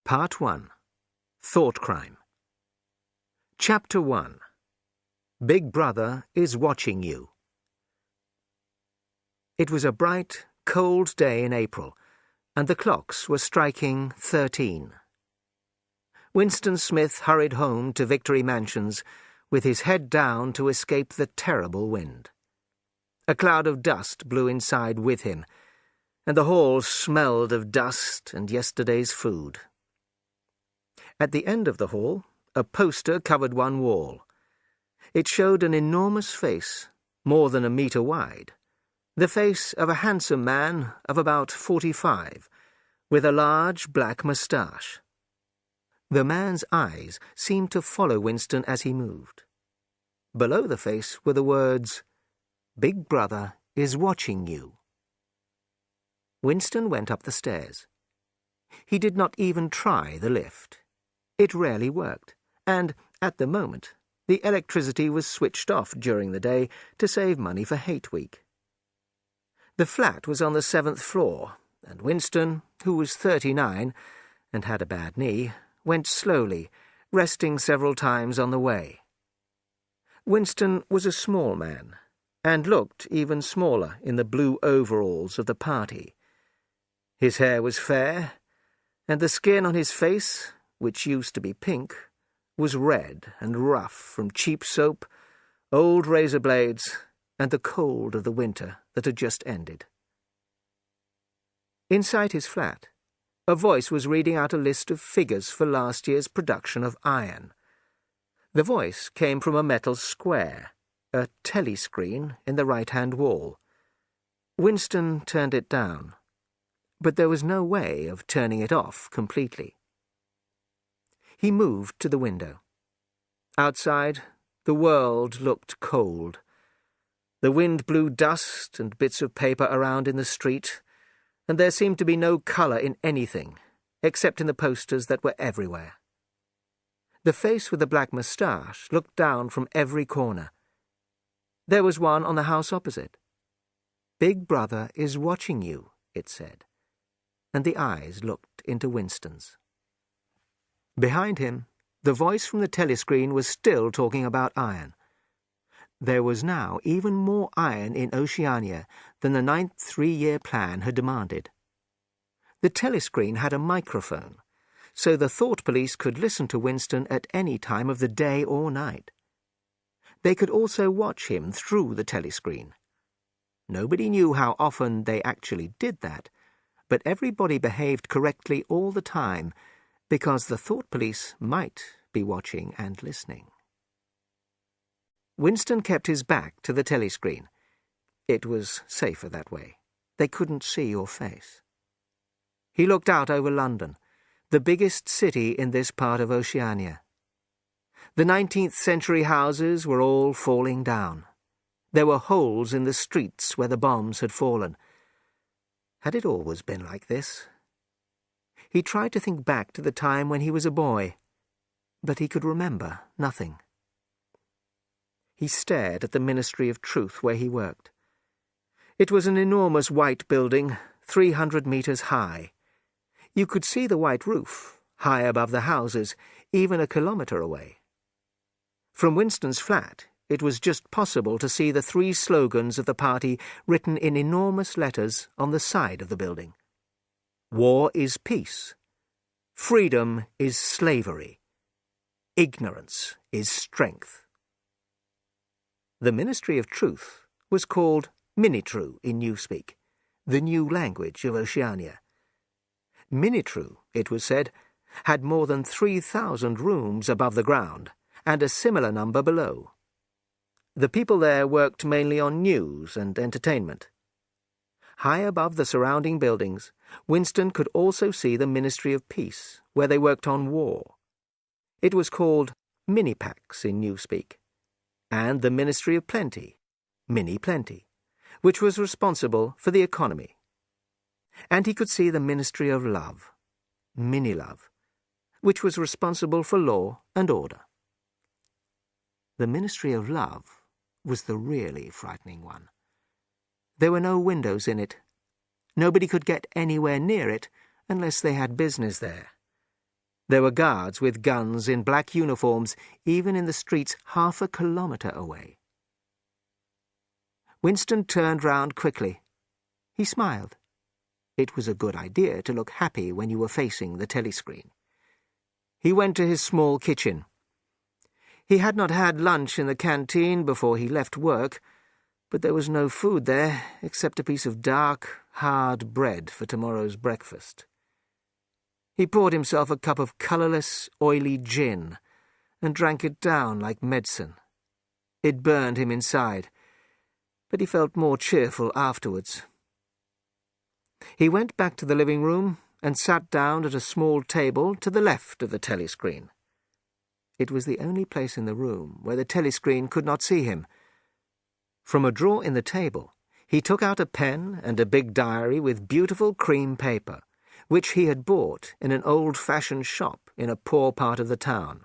Part 1. Thought Crime. Chapter 1. Big Brother is Watching You. It was a bright, cold day in April, and the clocks were striking 13. Winston Smith hurried home to Victory Mansions with his head down to escape the terrible wind. A cloud of dust blew inside with him, and the hall smelled of dust and yesterday's food. At the end of the hall, a poster covered one wall. It showed an enormous face, more than a metre wide, the face of a handsome man of about 45, with a large black moustache. The man's eyes seemed to follow Winston as he moved. Below the face were the words, "Big Brother is watching you." Winston went up the stairs. He did not even try the lift. It rarely worked, and, at the moment, the electricity was switched off during the day to save money for Hate Week. The flat was on the 7th floor, and Winston, who was 39 and had a bad knee, went slowly, resting several times on the way. Winston was a small man, and looked even smaller in the blue overalls of the party. His hair was fair, and the skin on his face, which used to be pink, was red and rough from cheap soap, old razor blades, and the cold of the winter that had just ended. Inside his flat, a voice was reading out a list of figures for last year's production of Iron. The voice came from a metal square, a telescreen in the right-hand wall. Winston turned it down, but there was no way of turning it off completely. He moved to the window. Outside, the world looked cold. The wind blew dust and bits of paper around in the street, and there seemed to be no colour in anything, except in the posters that were everywhere. The face with the black moustache looked down from every corner. There was one on the house opposite. "Big Brother is watching you," it said, and the eyes looked into Winston's. Behind him, the voice from the telescreen was still talking about iron. There was now even more iron in Oceania than the 9th three-year plan had demanded. The telescreen had a microphone, so the thought police could listen to Winston at any time of the day or night. They could also watch him through the telescreen. Nobody knew how often they actually did that, but everybody behaved correctly all the time, because the thought police might be watching and listening. Winston kept his back to the telescreen. It was safer that way. They couldn't see your face. He looked out over London, the biggest city in this part of Oceania. The 19th century houses were all falling down. There were holes in the streets where the bombs had fallen. Had it always been like this? He tried to think back to the time when he was a boy, but he could remember nothing. He stared at the Ministry of Truth where he worked. It was an enormous white building, 300 metres high. You could see the white roof, high above the houses, even a kilometre away. From Winston's flat, it was just possible to see the 3 slogans of the party written in enormous letters on the side of the building. War is peace. Freedom is slavery. Ignorance is strength. The Ministry of Truth was called Minitru in Newspeak, the new language of Oceania. Minitru, it was said, had more than 3,000 rooms above the ground, and a similar number below. The people there worked mainly on news and entertainment. High above the surrounding buildings, Winston could also see the Ministry of Peace, where they worked on war. It was called Minipax in Newspeak, and the Ministry of Plenty, Mini Plenty, which was responsible for the economy. And he could see the Ministry of Love, Mini-Love, which was responsible for law and order. The Ministry of Love was the really frightening one. There were no windows in it. Nobody could get anywhere near it unless they had business there. There were guards with guns in black uniforms even in the streets half a kilometre away. Winston turned round quickly. He smiled. It was a good idea to look happy when you were facing the telescreen. He went to his small kitchen. He had not had lunch in the canteen before he left work, but there was no food there except a piece of dark, hard bread for tomorrow's breakfast. He poured himself a cup of colourless, oily gin and drank it down like medicine. It burned him inside, but he felt more cheerful afterwards. He went back to the living room and sat down at a small table to the left of the telescreen. It was the only place in the room where the telescreen could not see him. From a drawer in the table, he took out a pen and a big diary with beautiful cream paper, which he had bought in an old-fashioned shop in a poor part of the town.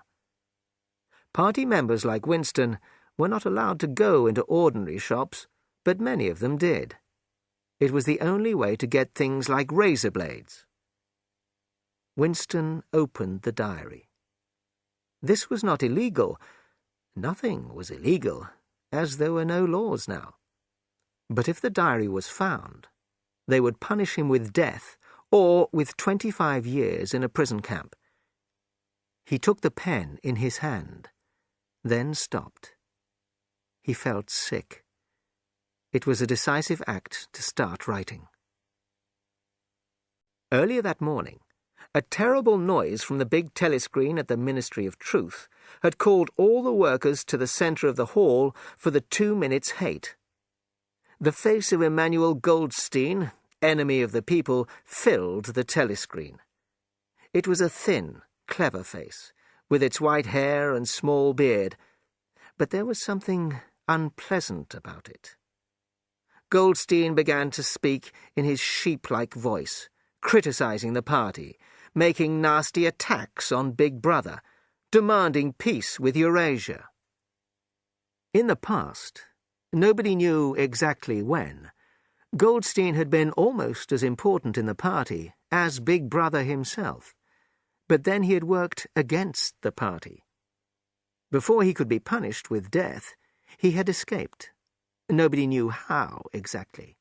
Party members like Winston were not allowed to go into ordinary shops, but many of them did. It was the only way to get things like razor blades. Winston opened the diary. This was not illegal. Nothing was illegal, as there were no laws now. But if the diary was found, they would punish him with death or with 25 years in a prison camp. He took the pen in his hand, then stopped. He felt sick. It was a decisive act to start writing. Earlier that morning, a terrible noise from the big telescreen at the Ministry of Truth had called all the workers to the centre of the hall for the 2 minutes hate. The face of Emmanuel Goldstein, enemy of the people, filled the telescreen. It was a thin, clever face, with its white hair and small beard, but there was something unpleasant about it. Goldstein began to speak in his sheep-like voice, criticising the party, making nasty attacks on Big Brother, demanding peace with Eurasia. In the past, nobody knew exactly when, Goldstein had been almost as important in the party as Big Brother himself, but then he had worked against the party. Before he could be punished with death, he had escaped. Nobody knew how exactly.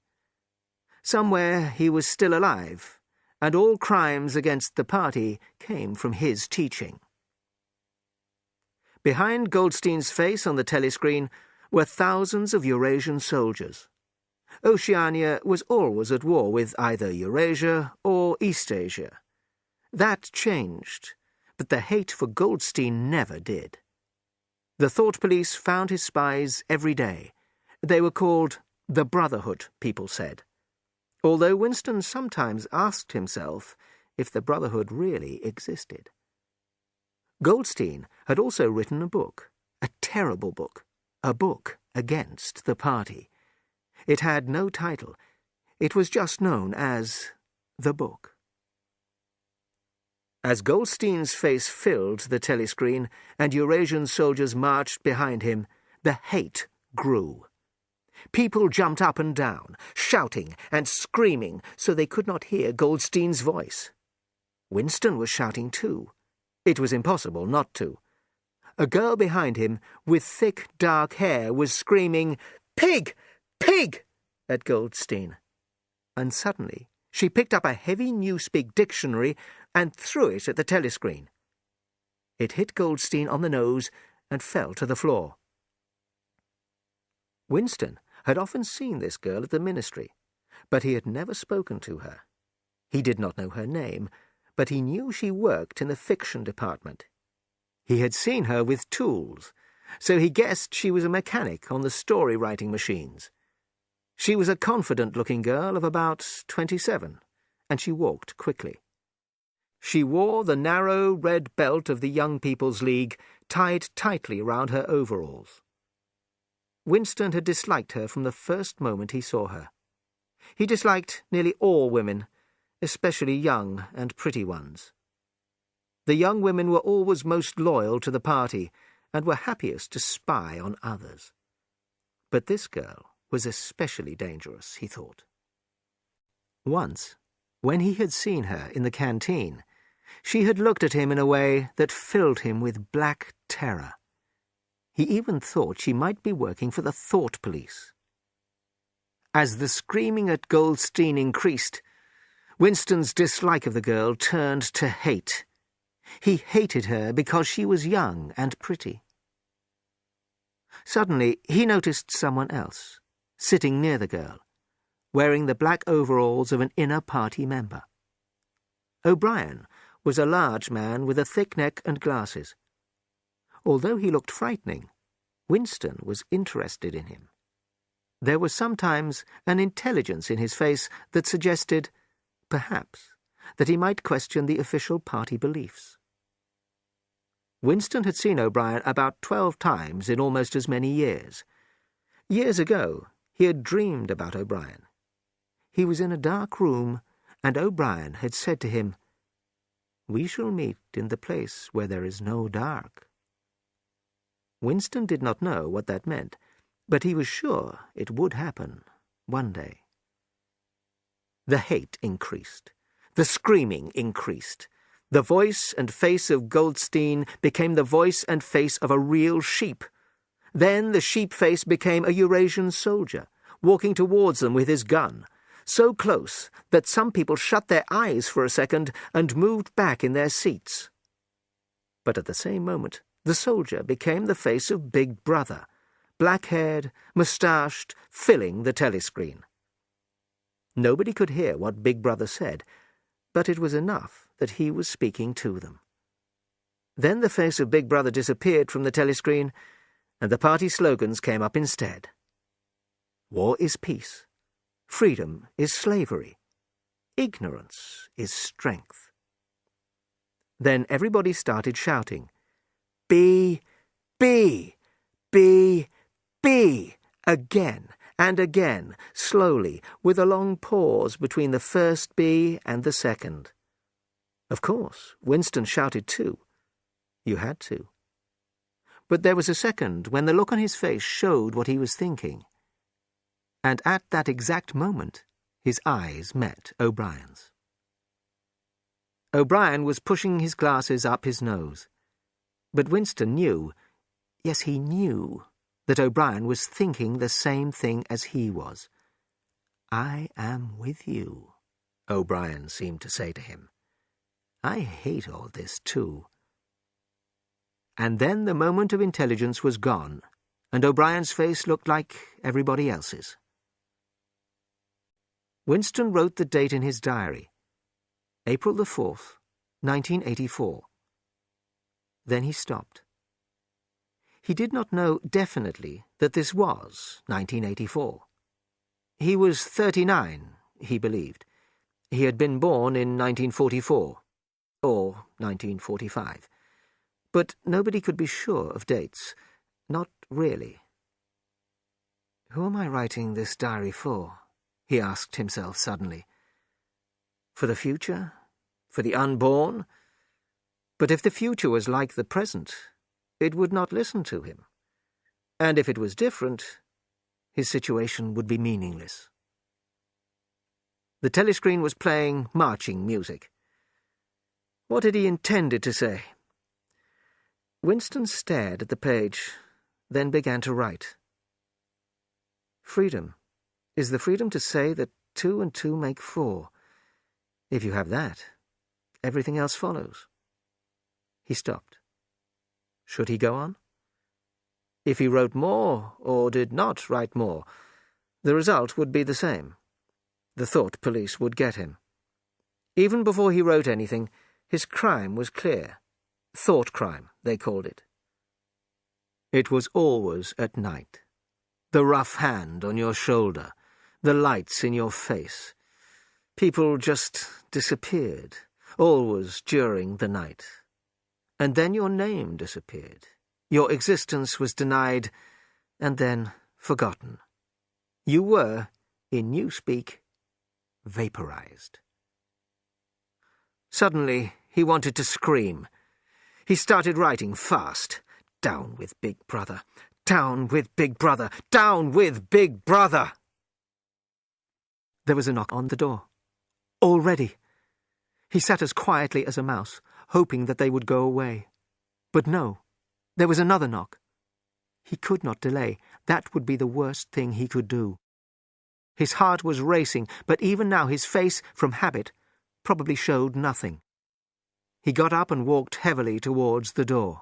Somewhere he was still alive, and all crimes against the party came from his teaching. Behind Goldstein's face on the telescreen were thousands of Eurasian soldiers. Oceania was always at war with either Eurasia or Eastasia. That changed, but the hate for Goldstein never did. The thought police found his spies every day. They were called the Brotherhood, people said, although Winston sometimes asked himself if the Brotherhood really existed. Goldstein had also written a book, a terrible book, a book against the party. It had no title. It was just known as the book. As Goldstein's face filled the telescreen and Eurasian soldiers marched behind him, the hate grew. People jumped up and down, shouting and screaming so they could not hear Goldstein's voice. Winston was shouting too. It was impossible not to. A girl behind him, with thick, dark hair, was screaming, "Pig! Pig!" at Goldstein. And suddenly she picked up a heavy Newspeak dictionary and threw it at the telescreen. It hit Goldstein on the nose and fell to the floor. Winston had often seen this girl at the ministry, but he had never spoken to her. He did not know her name, but he knew she worked in the fiction department. He had seen her with tools, so he guessed she was a mechanic on the story-writing machines. She was a confident-looking girl of about 27, and she walked quickly. She wore the narrow red belt of the Young People's League tied tightly round her overalls. Winston had disliked her from the first moment he saw her. He disliked nearly all women, especially young and pretty ones. The young women were always most loyal to the party and were happiest to spy on others. But this girl was especially dangerous, he thought. Once, when he had seen her in the canteen, She had looked at him in a way that filled him with black terror. He even thought she might be working for the thought police. As the screaming at Goldstein increased, Winston's dislike of the girl turned to hate. He hated her because she was young and pretty. Suddenly, he noticed someone else, sitting near the girl, wearing the black overalls of an inner party member. O'Brien was a large man with a thick neck and glasses. Although he looked frightening, Winston was interested in him. There was sometimes an intelligence in his face that suggested, perhaps, that he might question the official party beliefs. Winston had seen O'Brien about 12 times in almost as many years. Years ago, he had dreamed about O'Brien. He was in a dark room, and O'Brien had said to him, "We shall meet in the place where there is no dark." Winston did not know what that meant, but he was sure it would happen one day. The hate increased. The screaming increased. The voice and face of Goldstein became the voice and face of a real sheep. Then the sheep face became a Eurasian soldier, walking towards them with his gun, so close that some people shut their eyes for a second and moved back in their seats. But at the same moment, the soldier became the face of Big Brother, black-haired, moustached, filling the telescreen. Nobody could hear what Big Brother said, but it was enough that he was speaking to them. Then the face of Big Brother disappeared from the telescreen, and the party slogans came up instead. War is peace. Freedom is slavery. Ignorance is strength. Then everybody started shouting, "B, B, B, B," again and again, slowly, with a long pause between the first B and the second. Of course, Winston shouted too. You had to. But there was a second when the look on his face showed what he was thinking. And at that exact moment, his eyes met O'Brien's. O'Brien was pushing his glasses up his nose. But Winston knew, yes, he knew, that O'Brien was thinking the same thing as he was. "I am with you," O'Brien seemed to say to him. "I hate all this, too." And then the moment of intelligence was gone, and O'Brien's face looked like everybody else's. Winston wrote the date in his diary, April the 4th, 1984. Then he stopped. He did not know definitely that this was 1984. He was 39, he believed. He had been born in 1944, or 1945. But nobody could be sure of dates. Not really. "Who am I writing this diary for?" he asked himself suddenly. For the future? For the unborn? But if the future was like the present, it would not listen to him. And if it was different, his situation would be meaningless. The telescreen was playing marching music. What had he intended to say? Winston stared at the page, then began to write. Freedom is the freedom to say that 2 and 2 make 4. If you have that, everything else follows. He stopped. Should he go on? If he wrote more, or did not write more, the result would be the same. The thought police would get him. Even before he wrote anything, his crime was clear. Thought crime, they called it. It was always at night. The rough hand on your shoulder, the lights in your face. People just disappeared, always during the night. And then your name disappeared. Your existence was denied, and then forgotten. You were, in newspeak, vaporized. Suddenly, he wanted to scream. He started writing fast. Down with Big Brother. Down with Big Brother. Down with Big Brother. There was a knock on the door. Already. He sat as quietly as a mouse, hoping that they would go away. But no, there was another knock. He could not delay. That would be the worst thing he could do. His heart was racing, but even now his face, from habit, probably showed nothing. He got up and walked heavily towards the door.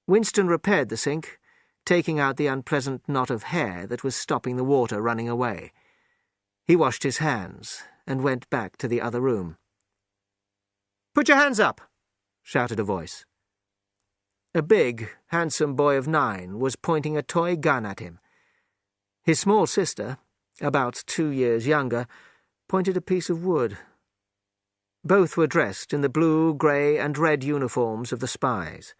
Winston repaired the sink, taking out the unpleasant knot of hair that was stopping the water running away. He washed his hands and went back to the other room. "Put your hands up!" shouted a voice. A big, handsome boy of 9 was pointing a toy gun at him. His small sister, about 2 years younger, pointed a piece of wood. Both were dressed in the blue, grey, and red uniforms of the spies.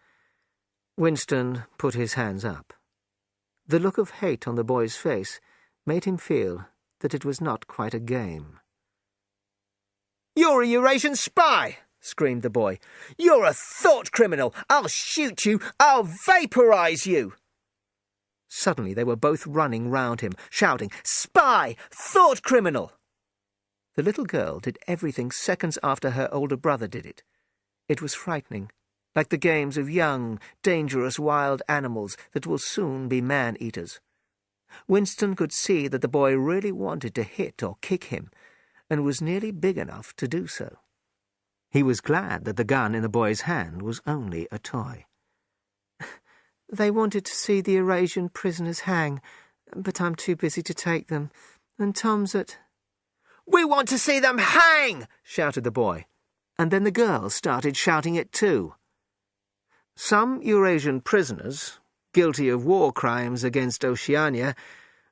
Winston put his hands up. The look of hate on the boy's face made him feel that it was not quite a game. "You're a Eurasian spy!" screamed the boy. "You're a thought criminal! I'll shoot you! I'll vaporize you!" Suddenly they were both running round him, shouting, "Spy! Thought criminal!" The little girl did everything seconds after her older brother did it. It was frightening, like the games of young, dangerous wild animals that will soon be man-eaters. Winston could see that the boy really wanted to hit or kick him, and was nearly big enough to do so. He was glad that the gun in the boy's hand was only a toy. "They wanted to see the Eurasian prisoners hang, but I'm too busy to take them, and Tom's at—" "We want to see them hang!" shouted the boy, and then the girl started shouting it too. Some Eurasian prisoners, guilty of war crimes against Oceania,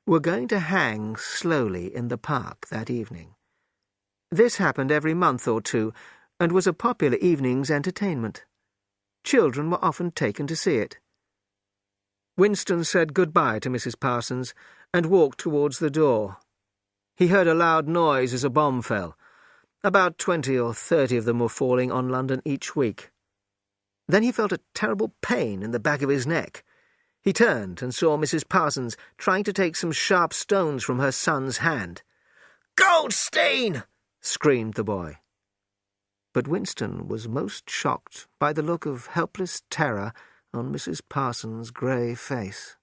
were going to hang slowly in the park that evening. This happened every month or two, and was a popular evening's entertainment. Children were often taken to see it. Winston said goodbye to Mrs. Parsons and walked towards the door. He heard a loud noise as a bomb fell. About 20 or 30 of them were falling on London each week. Then he felt a terrible pain in the back of his neck. He turned and saw Mrs. Parsons trying to take some sharp stones from her son's hand. "Goldstein!" screamed the boy. But Winston was most shocked by the look of helpless terror on Mrs. Parsons' grey face.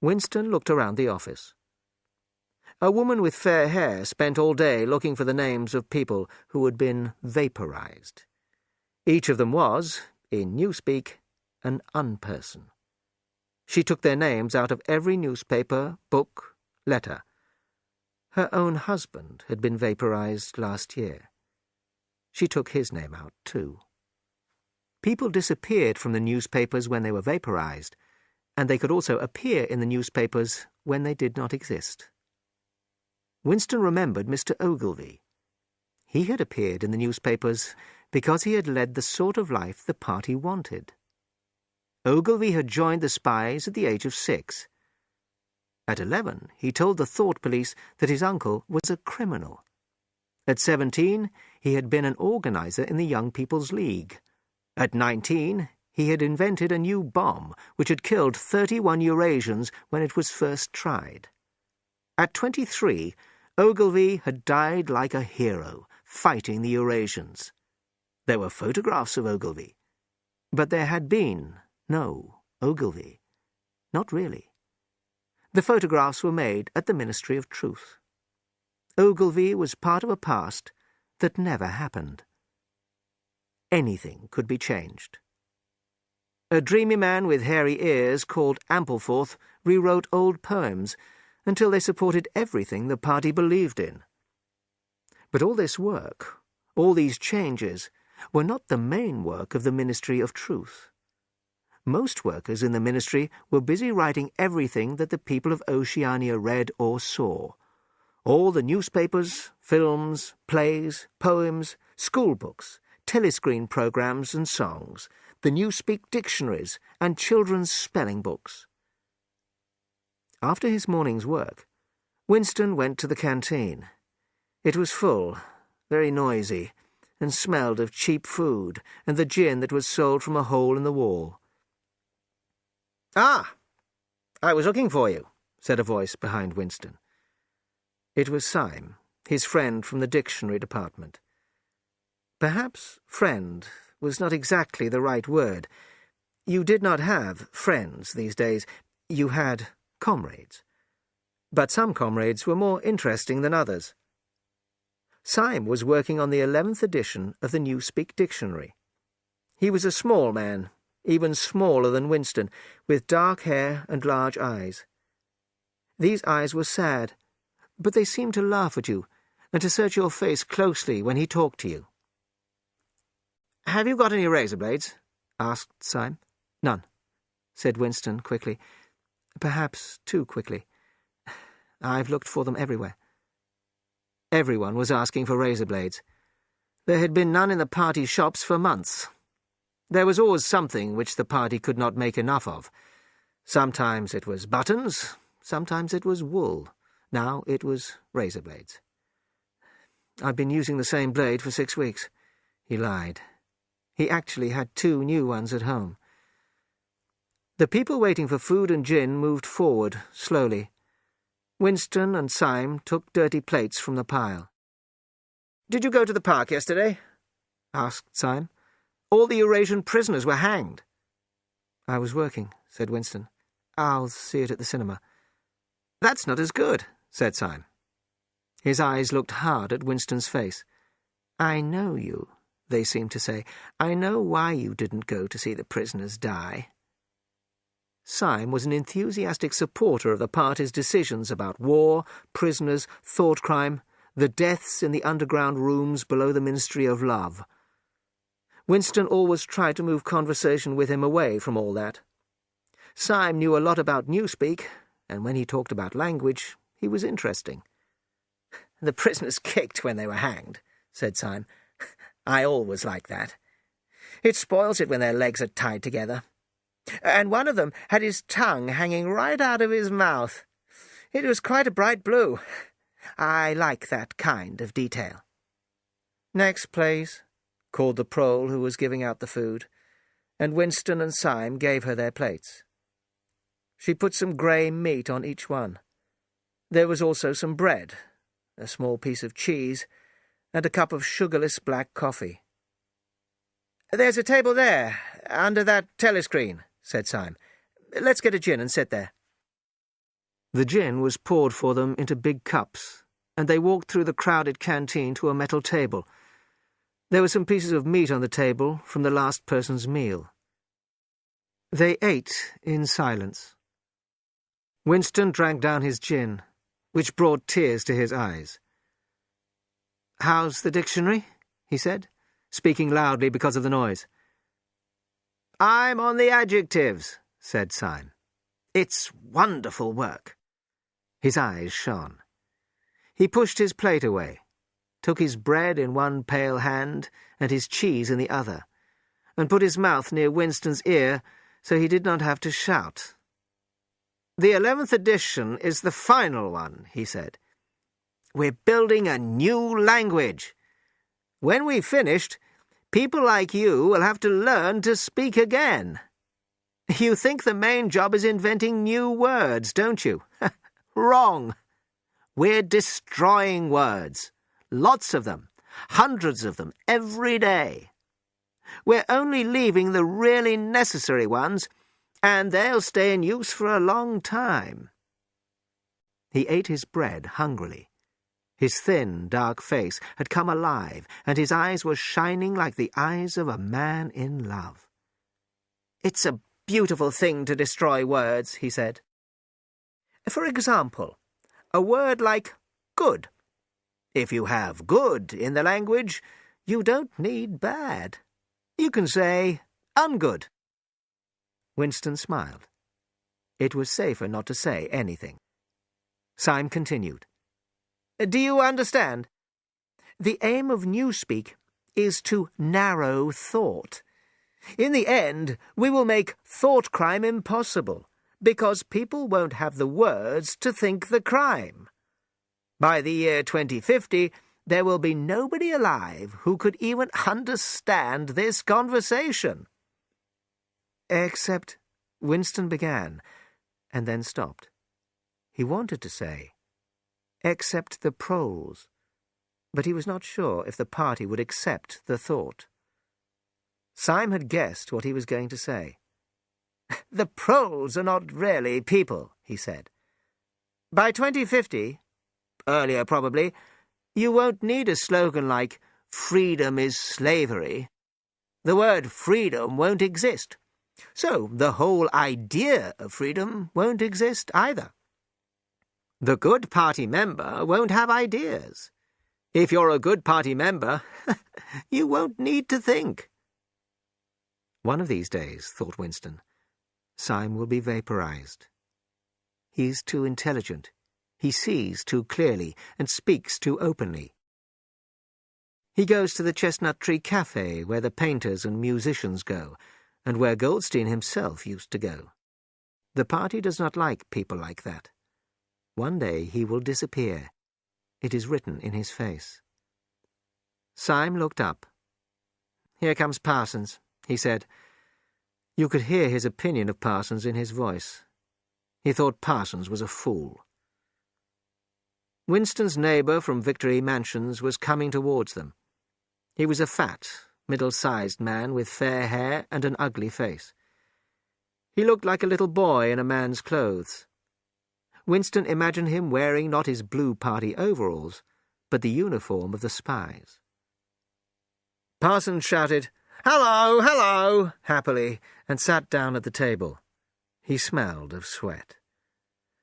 Winston looked around the office. A woman with fair hair spent all day looking for the names of people who had been vaporized. Each of them was, in newspeak, an unperson. She took their names out of every newspaper, book, letter. Her own husband had been vaporized last year. She took his name out, too. People disappeared from the newspapers when they were vaporized, and they could also appear in the newspapers when they did not exist. Winston remembered Mr. Ogilvy. He had appeared in the newspapers because he had led the sort of life the party wanted. Ogilvy had joined the spies at the age of 6. At 11, he told the thought police that his uncle was a criminal. At 17, he had been an organizer in the Young People's League. At 19, he had invented a new bomb which had killed 31 Eurasians when it was first tried. At 23, Ogilvy had died like a hero, fighting the Eurasians. There were photographs of Ogilvy, but there had been no Ogilvy. Not really. The photographs were made at the Ministry of Truth. Ogilvy was part of a past that never happened. Anything could be changed. A dreamy man with hairy ears called Ampleforth rewrote old poems until they supported everything the party believed in. But all this work, all these changes, were not the main work of the Ministry of Truth. Most workers in the ministry were busy writing everything that the people of Oceania read or saw. All the newspapers, films, plays, poems, school books, telescreen programs and songs, the Newspeak dictionaries and children's spelling books. After his morning's work, Winston went to the canteen. It was full, very noisy, and smelled of cheap food and the gin that was sold from a hole in the wall. "Ah, I was looking for you," said a voice behind Winston. It was Syme, his friend from the dictionary department. Perhaps friend was not exactly the right word. You did not have friends these days. You had comrades. But some comrades were more interesting than others. Syme was working on the 11th edition of the Newspeak Dictionary. He was a small man, even smaller than Winston, with dark hair and large eyes. These eyes were sad, but they seemed to laugh at you and to search your face closely when he talked to you. "Have you got any razor blades?" asked Syme. "None," said Winston quickly. Perhaps too quickly. "I've looked for them everywhere." Everyone was asking for razor blades. There had been none in the party shops for months. There was always something which the party could not make enough of. Sometimes it was buttons, sometimes it was wool. Now it was razor blades. "I've been using the same blade for 6 weeks," he lied. He actually had 2 new ones at home. The people waiting for food and gin moved forward, slowly. Winston and Syme took dirty plates from the pile. "Did you go to the park yesterday?" asked Syme. "All the Eurasian prisoners were hanged." "I was working," said Winston. "I'll see it at the cinema." "That's not as good," said Syme. His eyes looked hard at Winston's face. "I know you," they seemed to say. "I know why you didn't go to see the prisoners die." Syme was an enthusiastic supporter of the party's decisions about war, prisoners, thought crime, the deaths in the underground rooms below the Ministry of Love. Winston always tried to move conversation with him away from all that. Syme knew a lot about Newspeak, and when he talked about language, he was interesting. "The prisoners kicked when they were hanged," said Syme. "I always like that. It spoils it when their legs are tied together. And one of them had his tongue hanging right out of his mouth. It was quite a bright blue. I like that kind of detail." "Next, please," called the prole who was giving out the food, and Winston and Syme gave her their plates. She put some grey meat on each one. There was also some bread, a small piece of cheese, and a cup of sugarless black coffee. "There's a table there, under that telescreen," said Syme. "Let's get a gin and sit there." The gin was poured for them into big cups, and they walked through the crowded canteen to a metal table. There were some pieces of meat on the table from the last person's meal. They ate in silence. Winston drank down his gin, which brought tears to his eyes. "How's the dictionary?" he said, speaking loudly because of the noise. "I'm on the adjectives," said Syme. "It's wonderful work." His eyes shone. He pushed his plate away, took his bread in one pale hand and his cheese in the other, and put his mouth near Winston's ear so he did not have to shout. "The 11th edition is the final one," he said. "We're building a new language. When we've finished, people like you will have to learn to speak again. You think the main job is inventing new words, don't you? Wrong. We're destroying words. Lots of them. Hundreds of them every day. We're only leaving the really necessary ones, And they'll stay in use for a long time. He ate his bread hungrily. His thin, dark face had come alive, and his eyes were shining like the eyes of a man in love. "It's a beautiful thing to destroy words," he said. "For example, a word like good. If you have good in the language, you don't need bad. You can say ungood." Winston smiled. It was safer not to say anything. Syme continued. "Do you understand? The aim of Newspeak is to narrow thought. In the end, we will make thought crime impossible, because people won't have the words to think the crime. By the year 2050, there will be nobody alive who could even understand this conversation." Except, Winston began, and then stopped. He wanted to say, "Except the proles," but he was not sure if the party would accept the thought. Syme had guessed what he was going to say. "The proles are not really people," he said. "By 2050, earlier probably, you won't need a slogan like 'Freedom is slavery.' The word freedom won't exist. So the whole idea of freedom won't exist either. The Good Party member won't have ideas. If you're a Good Party member, you won't need to think." One of these days, thought Winston, Syme will be vaporized. He's too intelligent. He sees too clearly and speaks too openly. He goes to the Chestnut Tree Cafe, where the painters and musicians go, and where Goldstein himself used to go. The party does not like people like that. One day he will disappear. It is written in his face. Syme looked up. "Here comes Parsons," he said. You could hear his opinion of Parsons in his voice. He thought Parsons was a fool. Winston's neighbour from Victory Mansions was coming towards them. He was a fat, middle-sized man with fair hair and an ugly face. He looked like a little boy in a man's clothes. Winston imagined him wearing not his Blue Party overalls, but the uniform of the spies. Parsons shouted, "Hello, hello," happily, and sat down at the table. He smelled of sweat.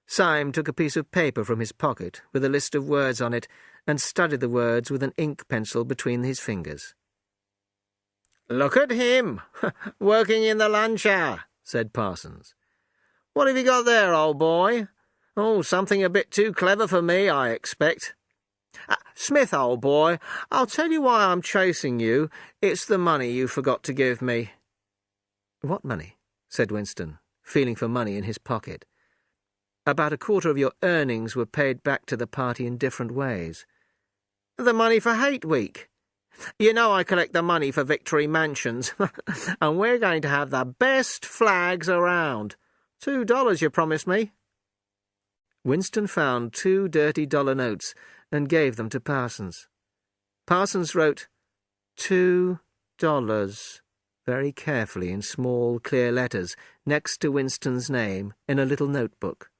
Syme took a piece of paper from his pocket with a list of words on it and studied the words with an ink pencil between his fingers. "Look at him, working in the lunch hour," said Parsons. "What have you got there, old boy? Oh, something a bit too clever for me, I expect. Smith, old boy, I'll tell you why I'm chasing you. It's the money you forgot to give me." "What money?" said Winston, feeling for money in his pocket. "About a quarter of your earnings were paid back to the party in different ways." "The money for Hate Week. You know I collect the money for Victory Mansions, and we're going to have the best flags around. $2 you promised me." Winston found 2 dirty dollar notes and gave them to Parsons. Parsons wrote $2 very carefully in small, clear letters next to Winston's name in a little notebook.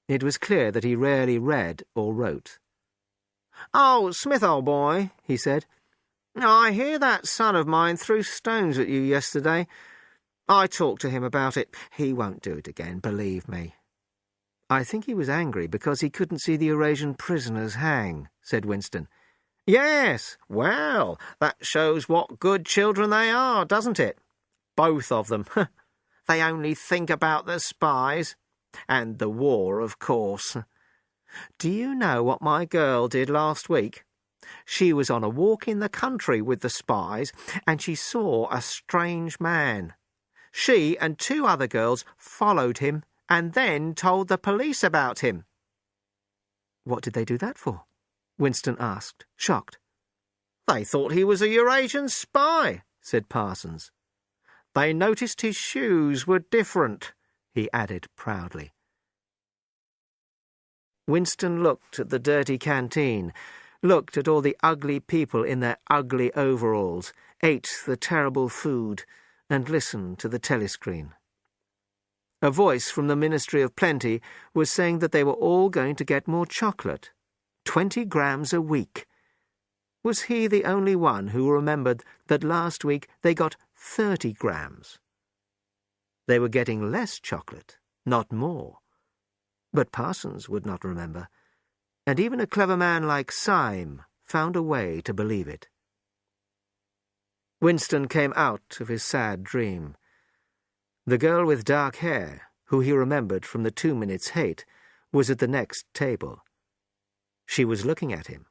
It was clear that he rarely read or wrote. "Oh, Smith, old boy," he said, "I hear that son of mine threw stones at you yesterday. I talked to him about it. He won't do it again, believe me." "I think he was angry because he couldn't see the Eurasian prisoners hang," said Winston. "Yes, well, that shows what good children they are, doesn't it? Both of them. They only think about the spies. And the war, of course. Do you know what my girl did last week? She was on a walk in the country with the spies, and she saw a strange man. She and 2 other girls followed him and then told the police about him." "What did they do that for?" Winston asked, shocked. "They thought he was a Eurasian spy," said Parsons. "They noticed his shoes were different," he added proudly. Winston looked at the dirty canteen, looked at all the ugly people in their ugly overalls, ate the terrible food, and listened to the telescreen. A voice from the Ministry of Plenty was saying that they were all going to get more chocolate. 20 grams a week. Was he the only one who remembered that last week they got 30 grams? They were getting less chocolate, not more. But Parsons would not remember, and even a clever man like Syme found a way to believe it. Winston came out of his sad dream. The girl with dark hair, who he remembered from the 2 minutes hate, was at the next table. She was looking at him,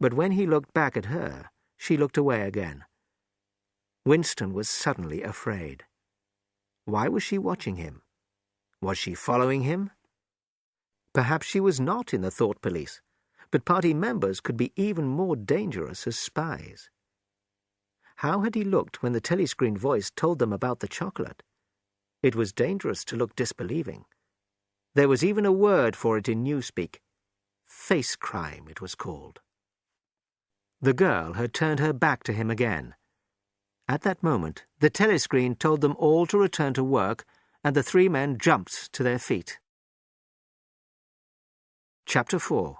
but when he looked back at her, she looked away again. Winston was suddenly afraid. Why was she watching him? Was she following him? Perhaps she was not in the thought police, but party members could be even more dangerous as spies. How had he looked when the telescreen voice told them about the chocolate? It was dangerous to look disbelieving. There was even a word for it in newspeak. Face crime, it was called. The girl had turned her back to him again. At that moment, the telescreen told them all to return to work, and the 3 men jumped to their feet. Chapter 4.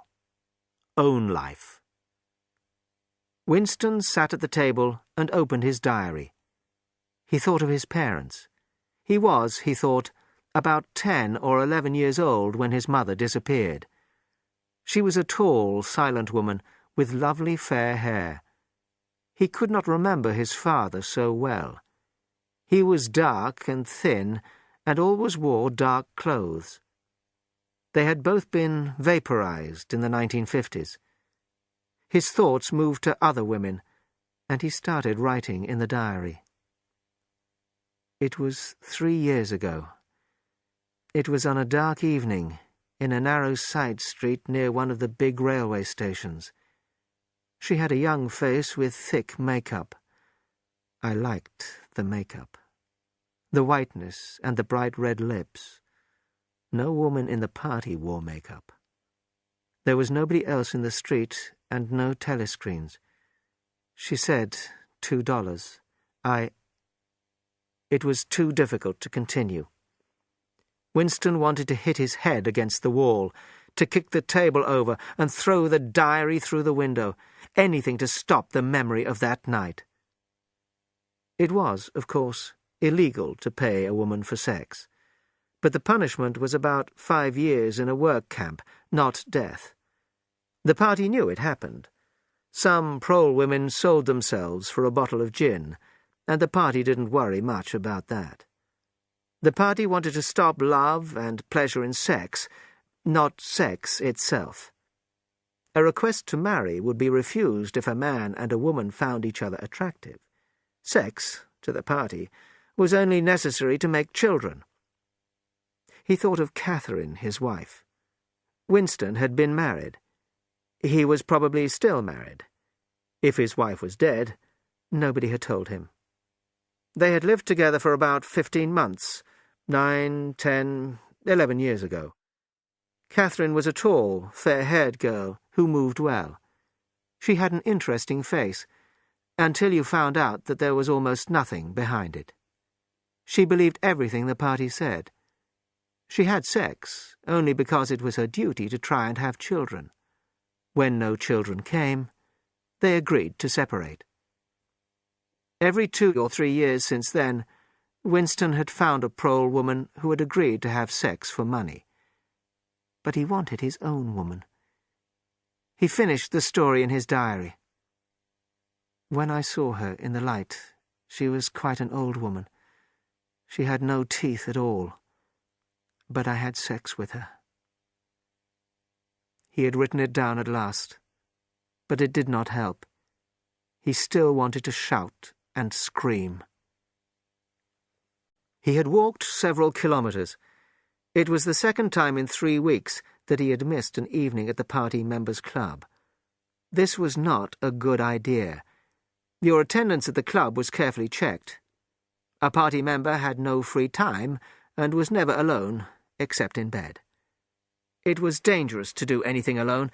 Own Life. Winston sat at the table and opened his diary. He thought of his parents. He was, he thought, about 10 or 11 years old when his mother disappeared. She was a tall, silent woman with lovely fair hair. He could not remember his father so well. He was dark and thin, and always wore dark clothes. They had both been vaporized in the 1950s. His thoughts moved to other women, and he started writing in the diary. It was 3 years ago. It was on a dark evening, in a narrow side street near one of the big railway stations. She had a young face with thick makeup. I liked the makeup. The whiteness and the bright red lips. No woman in the party wore makeup. There was nobody else in the street and no telescreens. She said $2. It was too difficult to continue. Winston wanted to hit his head against the wall, to kick the table over and throw the diary through the window, anything to stop the memory of that night. It was, of course, illegal to pay a woman for sex, but the punishment was about 5 years in a work camp, not death. The party knew it happened. Some prole women sold themselves for a bottle of gin, and the party didn't worry much about that. The party wanted to stop love and pleasure in sex, not sex itself. A request to marry would be refused if a man and a woman found each other attractive. Sex, to the party, was only necessary to make children. He thought of Catherine, his wife. Winston had been married. He was probably still married. If his wife was dead, nobody had told him. They had lived together for about 15 months, 9, 10, 11 years ago. Catherine was a tall, fair-haired girl who moved well. She had an interesting face, until you found out that there was almost nothing behind it. She believed everything the party said. She had sex only because it was her duty to try and have children. When no children came, they agreed to separate. Every 2 or 3 years since then, Winston had found a prole woman who had agreed to have sex for money. But he wanted his own woman. He finished the story in his diary. When I saw her in the light, she was quite an old woman. She had no teeth at all. But I had sex with her. He had written it down at last, but it did not help. He still wanted to shout and scream. He had walked several kilometers. It was the second time in 3 weeks that he had missed an evening at the party members' club. This was not a good idea. Your attendance at the club was carefully checked. A party member had no free time and was never alone, except in bed. It was dangerous to do anything alone,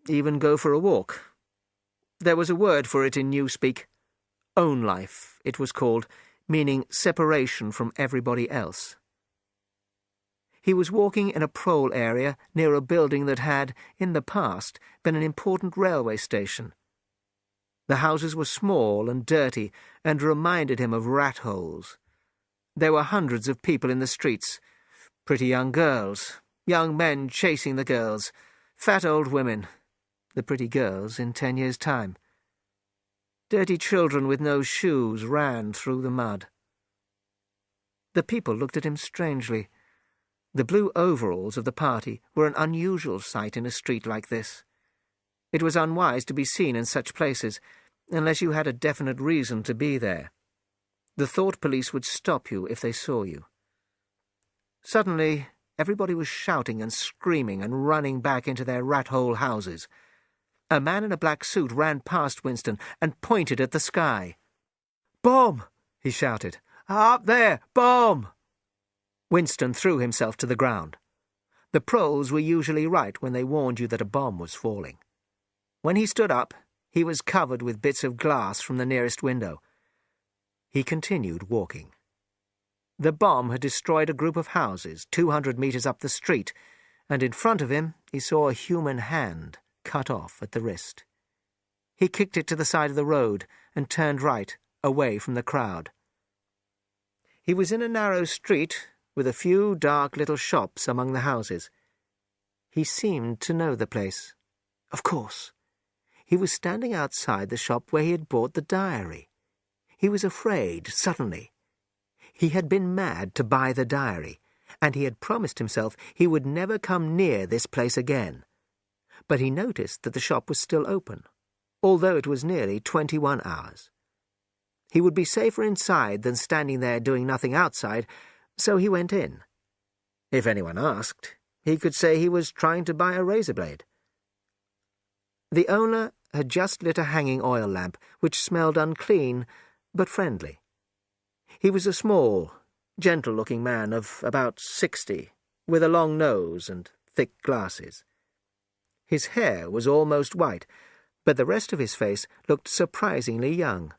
even go for a walk. There was a word for it in newspeak. Own life, it was called, meaning separation from everybody else. He was walking in a prole area near a building that had, in the past, been an important railway station. The houses were small and dirty and reminded him of rat holes. There were hundreds of people in the streets, pretty young girls, young men chasing the girls, fat old women, the pretty girls in 10 years' time. Dirty children with no shoes ran through the mud. The people looked at him strangely. The blue overalls of the party were an unusual sight in a street like this. It was unwise to be seen in such places, unless you had a definite reason to be there. The thought police would stop you if they saw you. Suddenly, everybody was shouting and screaming and running back into their rat-hole houses. A man in a black suit ran past Winston and pointed at the sky. "Bomb!" he shouted. "Up there! Bomb!" Winston threw himself to the ground. The proles were usually right when they warned you that a bomb was falling. When he stood up, he was covered with bits of glass from the nearest window. He continued walking. The bomb had destroyed a group of houses 200 meters up the street, and in front of him he saw a human hand cut off at the wrist. He kicked it to the side of the road and turned right, away from the crowd. He was in a narrow street with a few dark little shops among the houses. He seemed to know the place. Of course. He was standing outside the shop where he had bought the diary. He was afraid, suddenly. He had been mad to buy the diary, and he had promised himself he would never come near this place again. But he noticed that the shop was still open, although it was nearly 21 hours. He would be safer inside than standing there doing nothing outside, so he went in. If anyone asked, he could say he was trying to buy a razor blade. The owner had just lit a hanging oil lamp, which smelled unclean, but friendly. He was a small, gentle-looking man of about 60, with a long nose and thick glasses. His hair was almost white, but the rest of his face looked surprisingly young.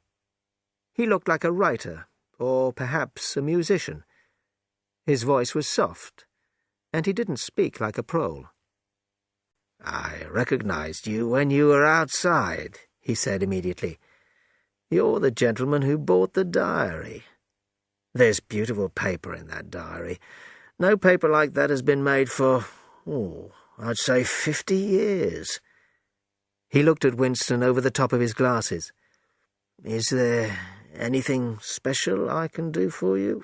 He looked like a writer, or perhaps a musician. His voice was soft, and he didn't speak like a prole. "I recognized you when you were outside," he said immediately. "You're the gentleman who bought the diary. There's beautiful paper in that diary. No paper like that has been made for, I'd say 50 years. He looked at Winston over the top of his glasses. "Is there anything special I can do for you?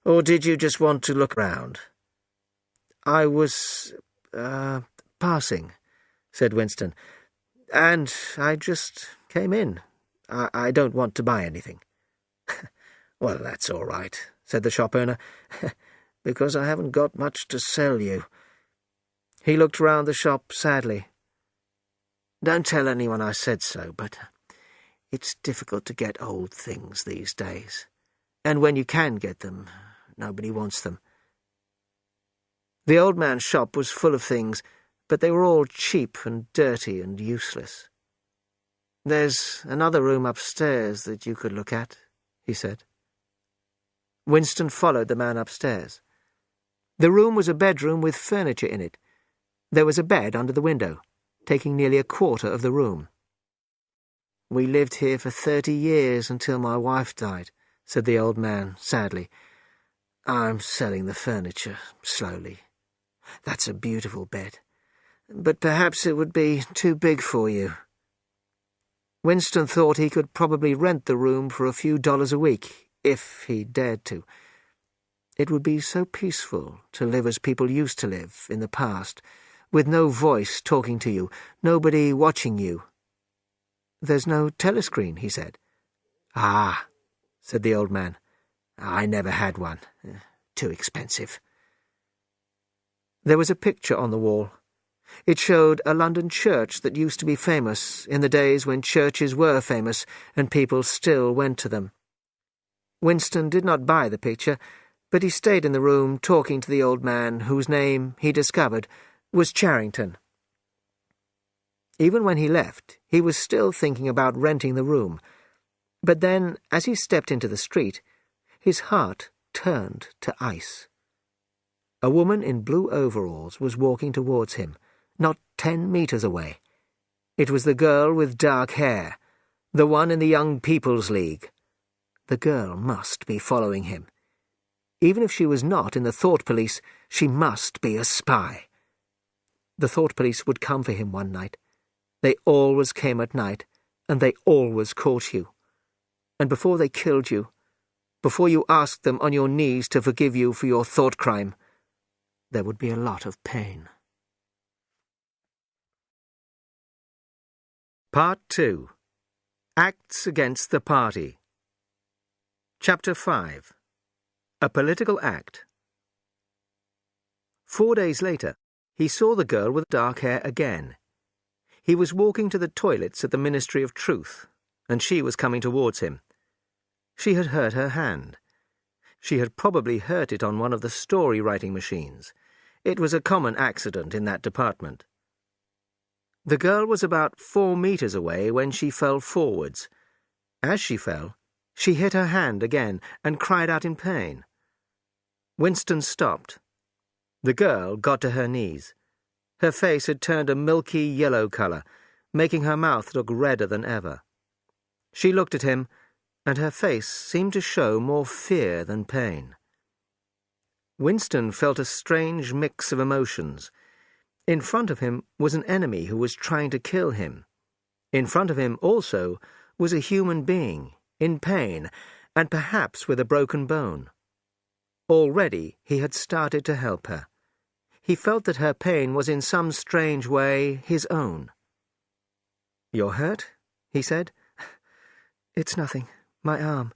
Or did you just want to look round?" "I was, passing," said Winston. "And I just came in. I don't want to buy anything." "Well, that's all right," said the shop owner, "because I haven't got much to sell you." He looked round the shop sadly. "Don't tell anyone I said so, but it's difficult to get old things these days. And when you can get them, nobody wants them." The old man's shop was full of things, but they were all cheap and dirty and useless. "There's another room upstairs that you could look at," he said. Winston followed the man upstairs. The room was a bedroom with furniture in it. There was a bed under the window, taking nearly a quarter of the room. "We lived here for 30 years until my wife died," said the old man sadly. "I'm selling the furniture, slowly. That's a beautiful bed, but perhaps it would be too big for you." Winston thought he could probably rent the room for a few dollars a week, if he dared to. It would be so peaceful to live as people used to live in the past, with no voice talking to you, nobody watching you. "There's no telescreen," he said. "Ah," said the old man. "I never had one. Too expensive." There was a picture on the wall. It showed a London church that used to be famous in the days when churches were famous and people still went to them. Winston did not buy the picture, but he stayed in the room talking to the old man whose name, he discovered, was Charrington. Even when he left, he was still thinking about renting the room. But then, as he stepped into the street, his heart turned to ice. A woman in blue overalls was walking towards him, not 10 meters away. It was the girl with dark hair, the one in the Young People's League. The girl must be following him. Even if she was not in the Thought Police, she must be a spy. The Thought Police would come for him one night. They always came at night, and they always caught you. And before they killed you, before you asked them on your knees to forgive you for your thought crime, there would be a lot of pain. Part 2. Acts Against the Party. Chapter 5. A Political Act. 4 days later, he saw the girl with dark hair again. He was walking to the toilets at the Ministry of Truth, and she was coming towards him. She had hurt her hand. She had probably hurt it on one of the story-writing machines. It was a common accident in that department. The girl was about 4 meters away when she fell forwards. As she fell, she hit her hand again and cried out in pain. Winston stopped. The girl got to her knees. Her face had turned a milky yellow color, making her mouth look redder than ever. She looked at him, and her face seemed to show more fear than pain. Winston felt a strange mix of emotions. In front of him was an enemy who was trying to kill him. In front of him also was a human being, in pain, and perhaps with a broken bone. Already he had started to help her. He felt that her pain was in some strange way his own. "You're hurt?" he said. "It's nothing. My arm.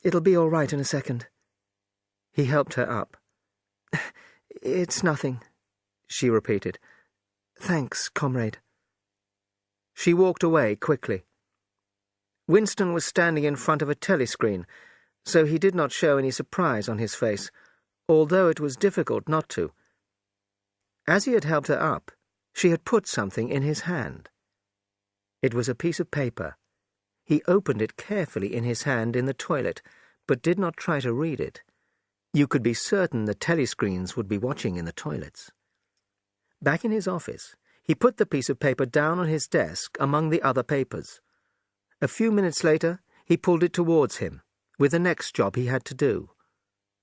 It'll be all right in a second." He helped her up. "It's nothing," she repeated. "Thanks, comrade." She walked away quickly. Winston was standing in front of a telescreen, so he did not show any surprise on his face, although it was difficult not to. As he had helped her up, she had put something in his hand. It was a piece of paper. He opened it carefully in his hand in the toilet, but did not try to read it. You could be certain the telescreens would be watching in the toilets. Back in his office, he put the piece of paper down on his desk among the other papers. A few minutes later, he pulled it towards him, with the next job he had to do.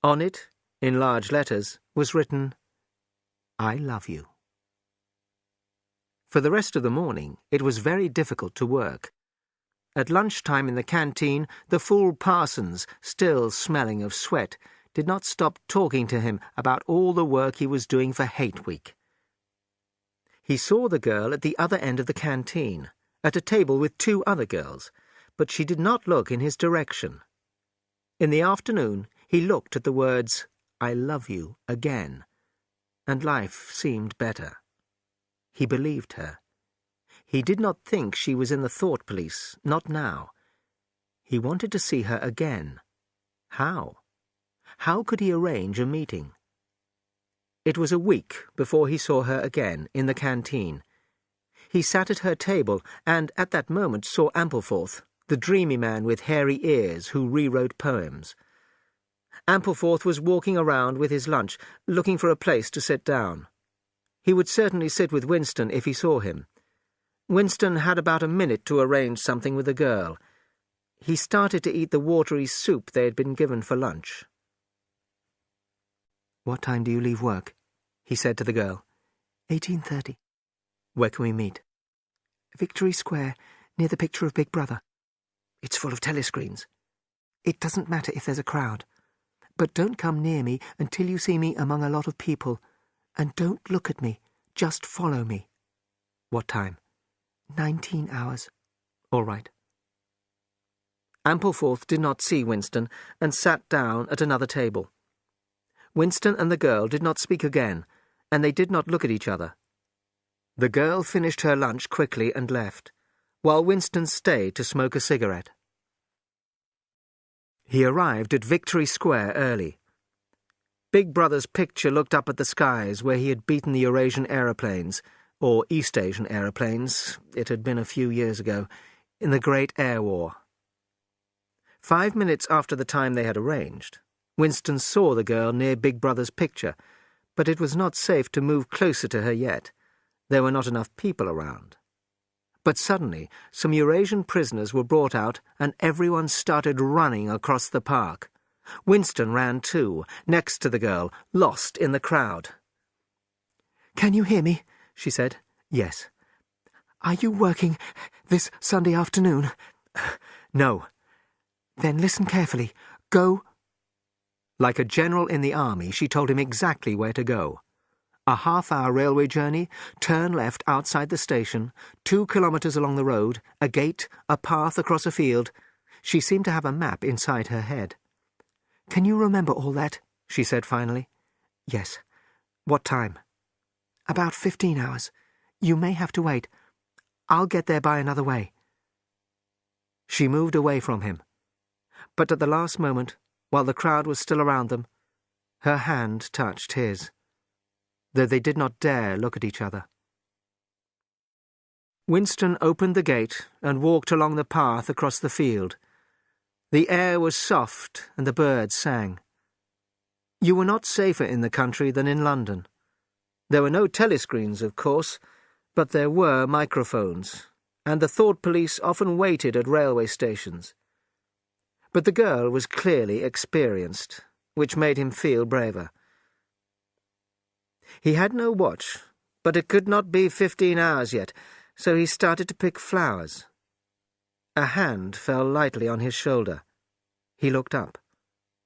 On it, in large letters, was written, "I love you." For the rest of the morning, it was very difficult to work. At lunchtime in the canteen, the fool Parsons, still smelling of sweat, did not stop talking to him about all the work he was doing for Hate Week. He saw the girl at the other end of the canteen, at a table with 2 other girls, but she did not look in his direction. In the afternoon, he looked at the words, "I love you," again, and life seemed better. He believed her. He did not think she was in the Thought Police, not now. He wanted to see her again. How? How could he arrange a meeting? It was a week before he saw her again in the canteen. He sat at her table and at that moment saw Ampleforth, the dreamy man with hairy ears who rewrote poems. Ampleforth was walking around with his lunch, looking for a place to sit down. He would certainly sit with Winston if he saw him. Winston had about a minute to arrange something with the girl. He started to eat the watery soup they had been given for lunch. "What time do you leave work?" he said to the girl. 18:30. "Where can we meet?" "Victory Square, near the picture of Big Brother." "It's full of telescreens." "It doesn't matter if there's a crowd. But don't come near me until you see me among a lot of people. And don't look at me. Just follow me." "What time?" 19 hours. "All right." Ampleforth did not see Winston and sat down at another table. Winston and the girl did not speak again, and they did not look at each other. The girl finished her lunch quickly and left, while Winston stayed to smoke a cigarette. He arrived at Victory Square early. Big Brother's picture looked up at the skies where he had beaten the Eurasian aeroplanes, or East Asian aeroplanes, it had been a few years ago, in the Great Air War. 5 minutes after the time they had arranged, Winston saw the girl near Big Brother's picture, but it was not safe to move closer to her yet. There were not enough people around. But suddenly, some Eurasian prisoners were brought out, and everyone started running across the park. Winston ran too, next to the girl, lost in the crowd. "Can you hear me?" she said. "Yes." "Are you working this Sunday afternoon?" "No." "Then listen carefully. Go—" Like a general in the army, she told him exactly where to go. A half-hour railway journey, turn left outside the station, 2 kilometres along the road, a gate, a path across a field. She seemed to have a map inside her head. "Can you remember all that?" she said finally. "Yes." "What time?" "About 15 hours. You may have to wait. I'll get there by another way." She moved away from him. But at the last moment, while the crowd was still around them, her hand touched his, though they did not dare look at each other. Winston opened the gate and walked along the path across the field. The air was soft and the birds sang. You were not safer in the country than in London. There were no telescreens, of course, but there were microphones, and the thought police often waited at railway stations. But the girl was clearly experienced, which made him feel braver. He had no watch, but it could not be 15 hours yet, so he started to pick flowers. A hand fell lightly on his shoulder. He looked up.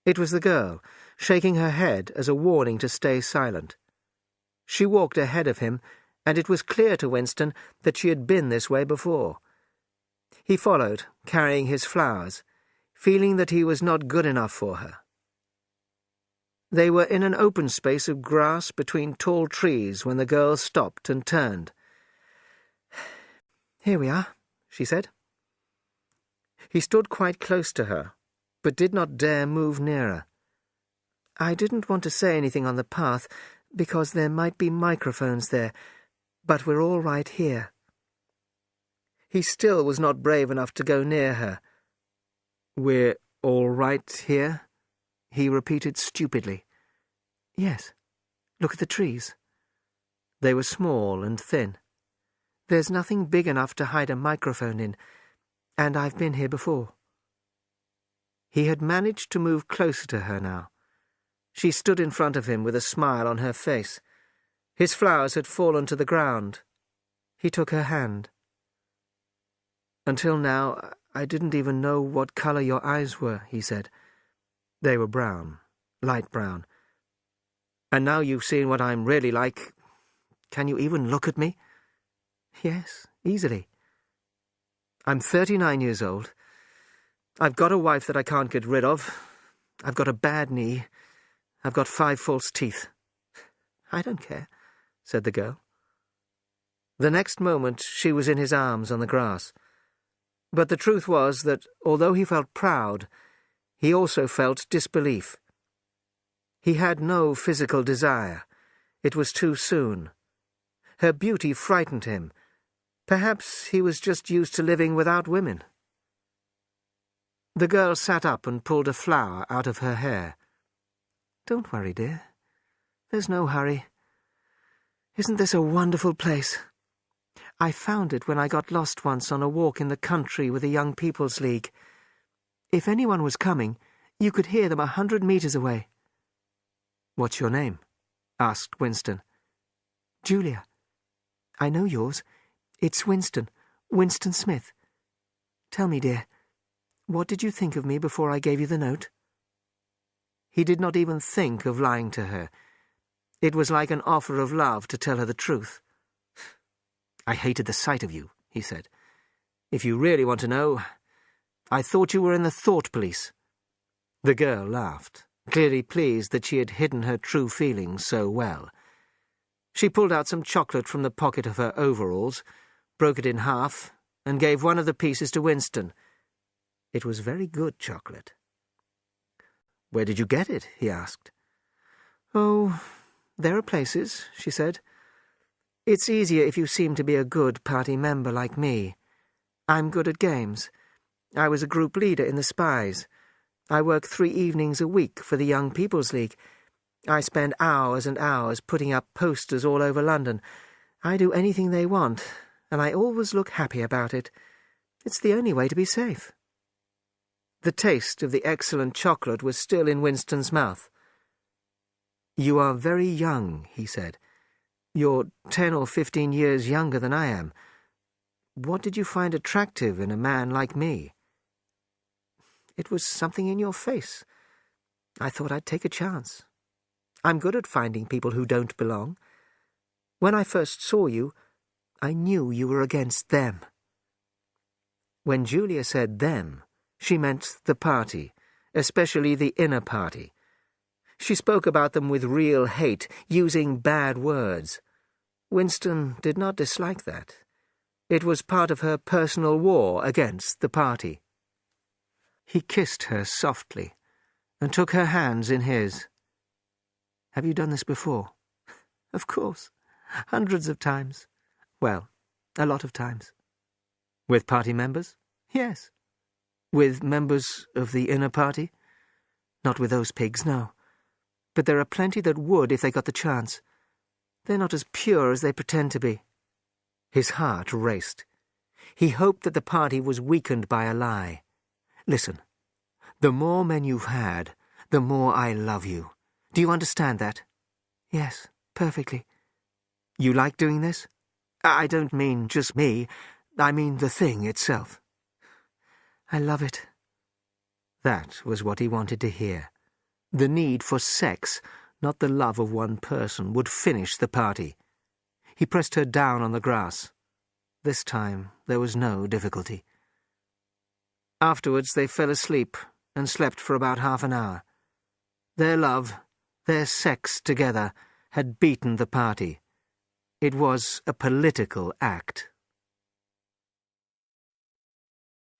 It was the girl, shaking her head as a warning to stay silent. She walked ahead of him, and it was clear to Winston that she had been this way before. He followed, carrying his flowers, feeling that he was not good enough for her. They were in an open space of grass between tall trees when the girl stopped and turned. "Here we are," she said. He stood quite close to her, but did not dare move nearer. "I didn't want to say anything on the path, because there might be microphones there, but we're all right here." He still was not brave enough to go near her. "We're all right here?" he repeated stupidly. "Yes. Look at the trees." They were small and thin. "There's nothing big enough to hide a microphone in, and I've been here before." He had managed to move closer to her now. She stood in front of him with a smile on her face. His flowers had fallen to the ground. He took her hand. "Until now, I didn't even know what colour your eyes were," he said. "They were brown, light brown. And now you've seen what I'm really like. Can you even look at me?" "Yes, easily." "I'm 39 years old. I've got a wife that I can't get rid of. I've got a bad knee. I've got 5 false teeth." "I don't care," said the girl. The next moment she was in his arms on the grass. But the truth was that, although he felt proud, he also felt disbelief. He had no physical desire. It was too soon. Her beauty frightened him. Perhaps he was just used to living without women. The girl sat up and pulled a flower out of her hair. "Don't worry, dear. There's no hurry. Isn't this a wonderful place? I found it when I got lost once on a walk in the country with the Young People's League. If anyone was coming, you could hear them 100 metres away." "What's your name?" asked Winston. "Julia. I know yours. It's Winston Smith. Tell me, dear, what did you think of me before I gave you the note?" He did not even think of lying to her. It was like an offer of love to tell her the truth. "I hated the sight of you," he said. "If you really want to know, I thought you were in the thought police." The girl laughed, clearly pleased that she had hidden her true feelings so well. She pulled out some chocolate from the pocket of her overalls, broke it in half, and gave one of the pieces to Winston. It was very good chocolate. "Where did you get it?" he asked. "Oh, there are places," she said. "It's easier if you seem to be a good party member like me. I'm good at games. I was a group leader in the Spies. I work 3 evenings a week for the Young People's League. I spend hours and hours putting up posters all over London. I do anything they want, and I always look happy about it. It's the only way to be safe." The taste of the excellent chocolate was still in Winston's mouth. "You are very young," he said. "You're 10 or 15 years younger than I am. What did you find attractive in a man like me?" "It was something in your face. I thought I'd take a chance. I'm good at finding people who don't belong. When I first saw you, I knew you were against them." When Julia said them, she meant the party, especially the inner party. She spoke about them with real hate, using bad words. Winston did not dislike that. It was part of her personal war against the party. He kissed her softly and took her hands in his. "Have you done this before?" "Of course. Hundreds of times. Well, a lot of times." "With party members?" "Yes." "With members of the inner party?" "Not with those pigs, no. But there are plenty that would if they got the chance. They're not as pure as they pretend to be." His heart raced. He hoped that the party was weakened by a lie. "Listen, the more men you've had, the more I love you. Do you understand that?" "Yes, perfectly." "You like doing this? I don't mean just me. I mean the thing itself." "I love it." That was what he wanted to hear. The need for sex, not the love of one person, would finish the party. He pressed her down on the grass. This time there was no difficulty. Afterwards they fell asleep and slept for about half an hour. Their love, their sex together, had beaten the party. It was a political act.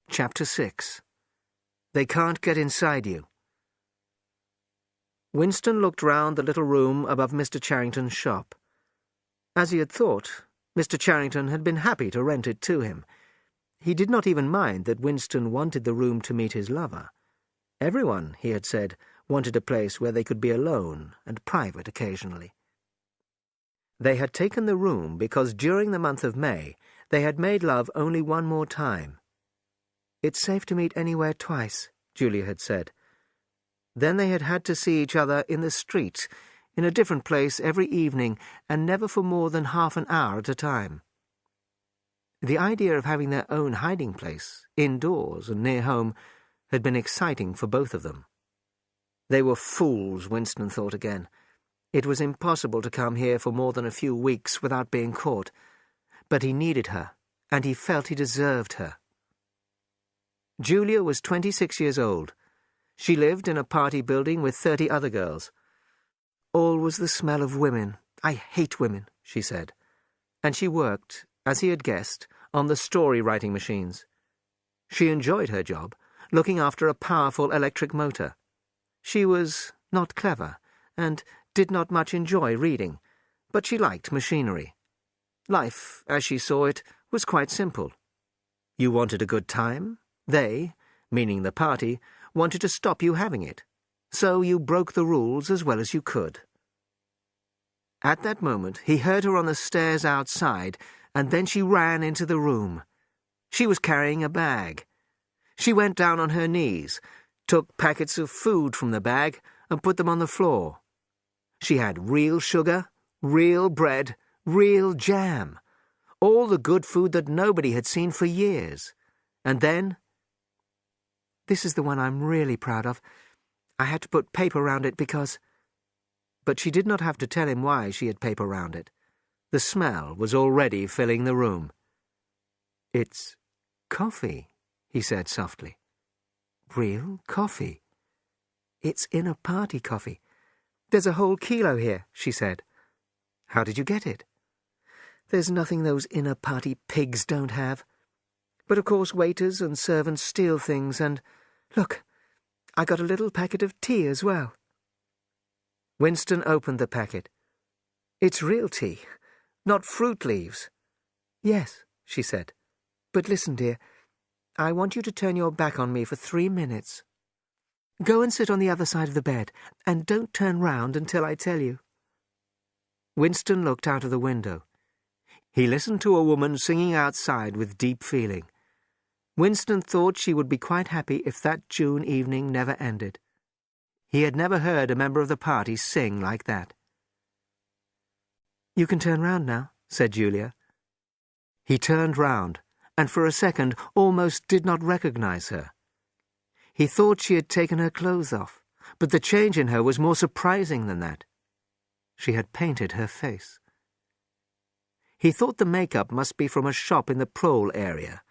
Chapter 6. They Can't Get Inside You. Winston looked round the little room above Mr. Charrington's shop. As he had thought, Mr. Charrington had been happy to rent it to him. He did not even mind that Winston wanted the room to meet his lover. Everyone, he had said, wanted a place where they could be alone and private occasionally. They had taken the room because during the month of May they had made love only one more time. "It's safe to meet anywhere twice," Julia had said. Then they had had to see each other in the street, in a different place every evening, and never for more than half an hour at a time. The idea of having their own hiding place, indoors and near home, had been exciting for both of them. They were fools, Winston thought again. It was impossible to come here for more than a few weeks without being caught. But he needed her, and he felt he deserved her. Julia was 26 years old. She lived in a party building with 30 other girls. All was the smell of women. "I hate women," she said. And she worked, as he had guessed, on the story-writing machines. She enjoyed her job, looking after a powerful electric motor. She was not clever, and did not much enjoy reading, but she liked machinery. Life, as she saw it, was quite simple. You wanted a good time. They, meaning the party, wanted to stop you having it. So you broke the rules as well as you could. At that moment he heard her on the stairs outside, and then she ran into the room. She was carrying a bag. She went down on her knees, took packets of food from the bag, and put them on the floor. She had real sugar, real bread, real jam, all the good food that nobody had seen for years. And then... "This is the one I'm really proud of. I had to put paper round it because—" But she did not have to tell him why she had paper round it. The smell was already filling the room. "It's coffee," he said softly. "Real coffee. It's inner party coffee. There's a whole kilo here," she said. "How did you get it?" "There's nothing those inner party pigs don't have. But of course waiters and servants steal things, and... Look, I got a little packet of tea as well." Winston opened the packet. "It's real tea, not fruit leaves." "Yes," she said. "But listen, dear, I want you to turn your back on me for 3 minutes." Go and sit on the other side of the bed, and don't turn round until I tell you." Winston looked out of the window. He listened to a woman singing outside with deep feeling. Winston thought she would be quite happy if that June evening never ended. He had never heard a member of the party sing like that. "You can turn round now," said Julia. He turned round, and for a second almost did not recognize her. He thought she had taken her clothes off, but the change in her was more surprising than that. She had painted her face. He thought the makeup must be from a shop in the Prole area.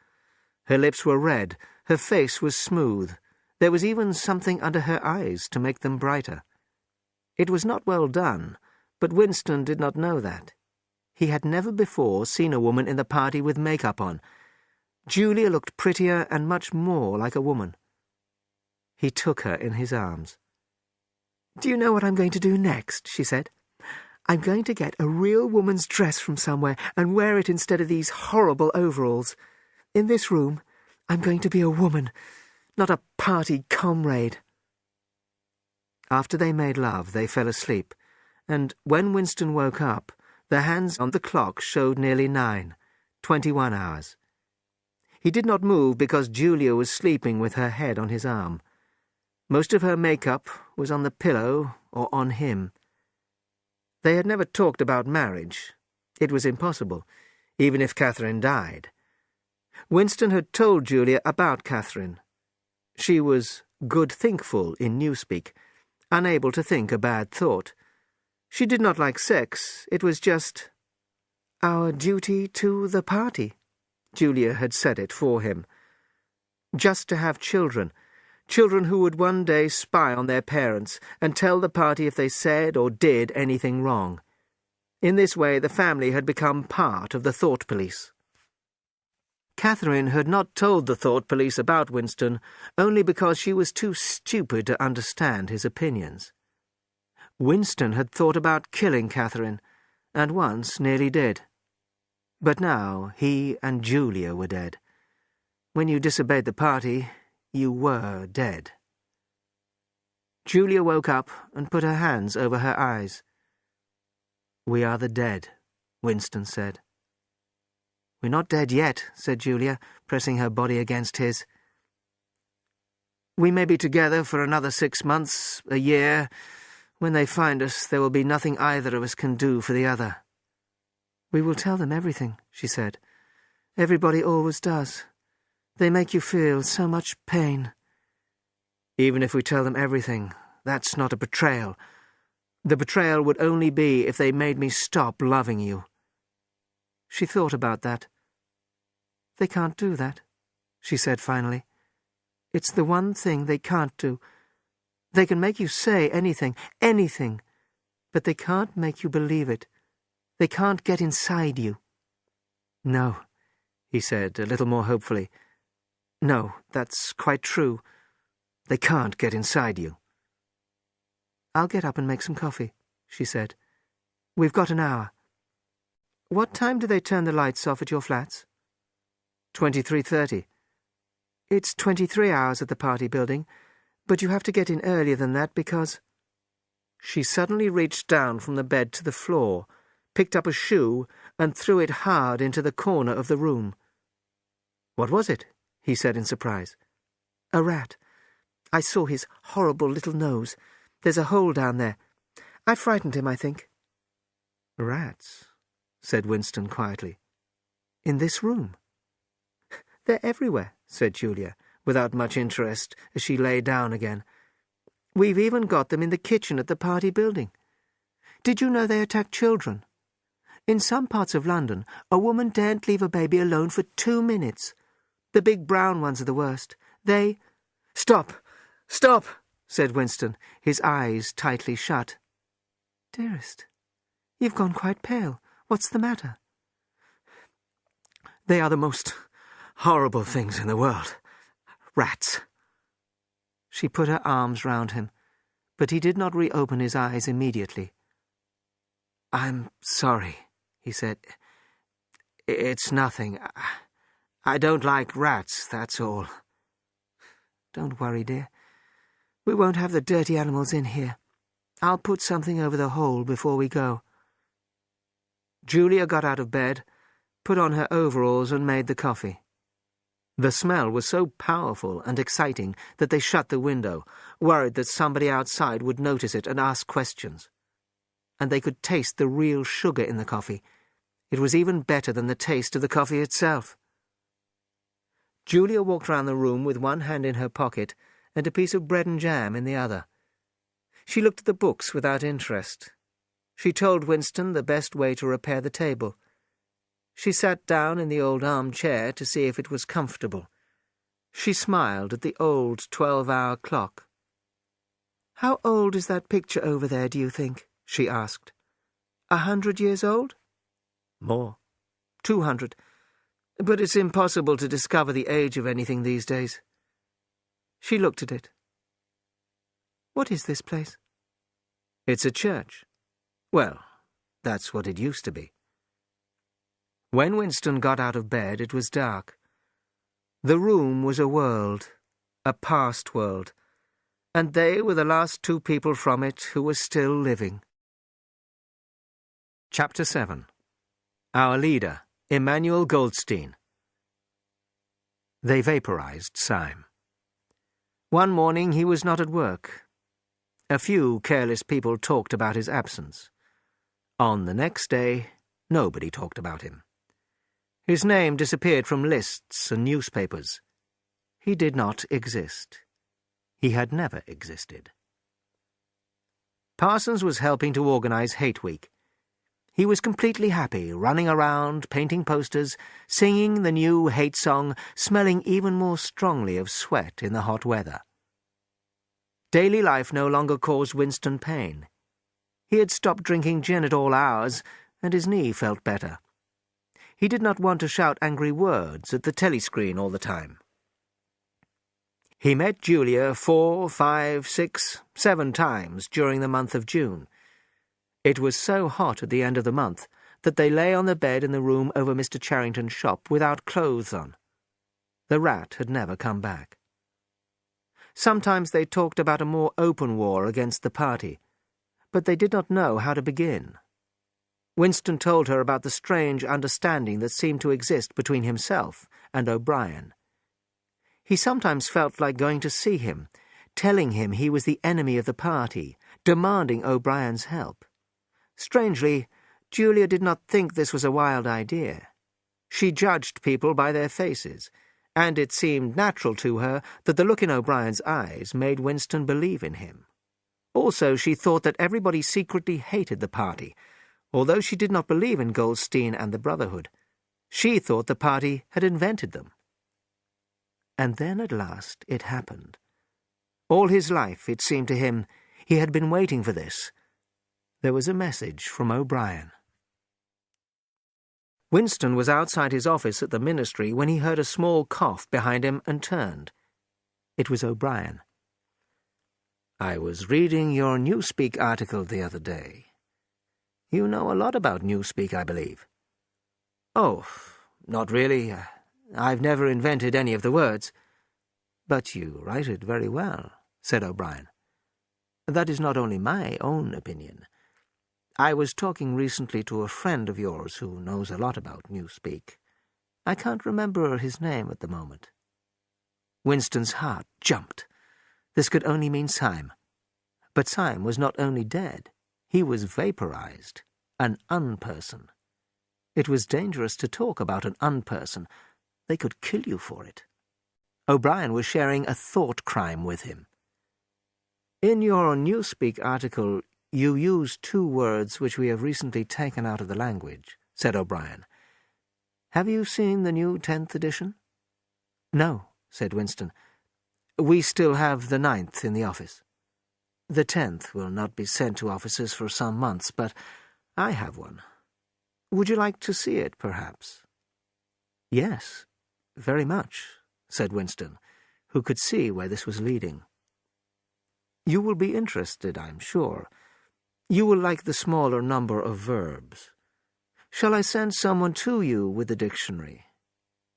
Her lips were red, her face was smooth. There was even something under her eyes to make them brighter. It was not well done, but Winston did not know that. He had never before seen a woman in the party with makeup on. Julia looked prettier and much more like a woman. He took her in his arms. "Do you know what I'm going to do next?" she said. "I'm going to get a real woman's dress from somewhere and wear it instead of these horrible overalls. In this room, I'm going to be a woman, not a party comrade." After they made love, they fell asleep, and when Winston woke up, the hands on the clock showed nearly 9, 21 hours. He did not move because Julia was sleeping with her head on his arm. Most of her makeup was on the pillow or on him. They had never talked about marriage. It was impossible, even if Catherine died. Winston had told Julia about Catherine. She was good-thinkful in newspeak, unable to think a bad thought. She did not like sex. It was just our duty to the party. Julia had said it for him. Just to have children who would one day spy on their parents and tell the party if they said or did anything wrong. In this way, the family had become part of the thought police. Catherine had not told the thought police about Winston only because she was too stupid to understand his opinions. Winston had thought about killing Catherine, and once nearly did. But now he and Julia were dead. When you disobeyed the party, you were dead. Julia woke up and put her hands over her eyes. "We are the dead," Winston said. "We're not dead yet," said Julia, pressing her body against his. "We may be together for another 6 months, a year. When they find us, there will be nothing either of us can do for the other." "We will tell them everything," she said. "Everybody always does. They make you feel so much pain." "Even if we tell them everything, that's not a betrayal. The betrayal would only be if they made me stop loving you." She thought about that. "They can't do that," she said finally. "It's the one thing they can't do. They can make you say anything, but they can't make you believe it. They can't get inside you." "No," he said, a little more hopefully. "No, that's quite true. They can't get inside you." "I'll get up and make some coffee," she said. "We've got an hour. What time do they turn the lights off at your flats?" 23:30. "It's 23 hours at the party building, but you have to get in earlier than that because—" She suddenly reached down from the bed to the floor, picked up a shoe, and threw it hard into the corner of the room. "What was it?" he said in surprise. "A rat. I saw his horrible little nose. There's a hole down there. I frightened him, I think." "Rats," said Winston quietly. "In this room?" "They're everywhere," said Julia, without much interest, as she lay down again. "We've even got them in the kitchen at the party building. Did you know they attack children? In some parts of London, a woman daren't leave a baby alone for 2 minutes. The big brown ones are the worst. They—" "Stop! Stop!" said Winston, his eyes tightly shut. "Dearest, you've gone quite pale. What's the matter?" "They are the most horrible things in the world. Rats." She put her arms round him, but he did not reopen his eyes immediately. "I'm sorry," he said. "It's nothing. I don't like rats, that's all." "Don't worry, dear. We won't have the dirty animals in here. I'll put something over the hole before we go." Julia got out of bed, put on her overalls and made the coffee. The smell was so powerful and exciting that they shut the window, worried that somebody outside would notice it and ask questions. And they could taste the real sugar in the coffee. It was even better than the taste of the coffee itself. Julia walked round the room with one hand in her pocket and a piece of bread and jam in the other. She looked at the books without interest. She told Winston the best way to repair the table. She sat down in the old armchair to see if it was comfortable. She smiled at the old 12-hour clock. "How old is that picture over there, do you think?" she asked. 100 years old? More. 200. But it's impossible to discover the age of anything these days. She looked at it. "What is this place?" "It's a church. Well, that's what it used to be." When Winston got out of bed, it was dark. The room was a world, a past world, and they were the last two people from it who were still living. Chapter 7. Our leader, Emmanuel Goldstein. They vaporized Syme. One morning he was not at work. A few careless people talked about his absence. On the next day, nobody talked about him. His name disappeared from lists and newspapers. He did not exist. He had never existed. Parsons was helping to organize Hate Week. He was completely happy, running around, painting posters, singing the new hate song, smelling even more strongly of sweat in the hot weather. Daily life no longer caused Winston pain. He had stopped drinking gin at all hours, and his knee felt better. He did not want to shout angry words at the telescreen all the time. He met Julia 4, 5, 6, 7 times during the month of June. It was so hot at the end of the month that they lay on the bed in the room over Mr. Charrington's shop without clothes on. The rat had never come back. Sometimes they talked about a more open war against the party, but they did not know how to begin. Winston told her about the strange understanding that seemed to exist between himself and O'Brien. He sometimes felt like going to see him, telling him he was the enemy of the party, demanding O'Brien's help. Strangely, Julia did not think this was a wild idea. She judged people by their faces, and it seemed natural to her that the look in O'Brien's eyes made Winston believe in him. Also, she thought that everybody secretly hated the party. Although she did not believe in Goldstein and the Brotherhood, she thought the party had invented them. And then at last it happened. All his life, it seemed to him, he had been waiting for this. There was a message from O'Brien. Winston was outside his office at the ministry when he heard a small cough behind him and turned. It was O'Brien. "I was reading your Newspeak article the other day. You know a lot about Newspeak, I believe." "Oh, not really. I've never invented any of the words." "But you write it very well," said O'Brien. "That is not only my own opinion. I was talking recently to a friend of yours who knows a lot about Newspeak. I can't remember his name at the moment." Winston's heart jumped. This could only mean Syme. But Syme was not only dead. He was vaporized, an unperson. It was dangerous to talk about an unperson. They could kill you for it. O'Brien was sharing a thought crime with him. "In your Newspeak article, you use 2 words which we have recently taken out of the language," said O'Brien. "Have you seen the new 10th edition?" "No," said Winston. "We still have the 9th in the office. The 10th will not be sent to offices for some months, but I have one. Would you like to see it, perhaps?" "Yes, very much," said Winston, who could see where this was leading. "You will be interested, I'm sure. You will like the smaller number of verbs. Shall I send someone to you with the dictionary?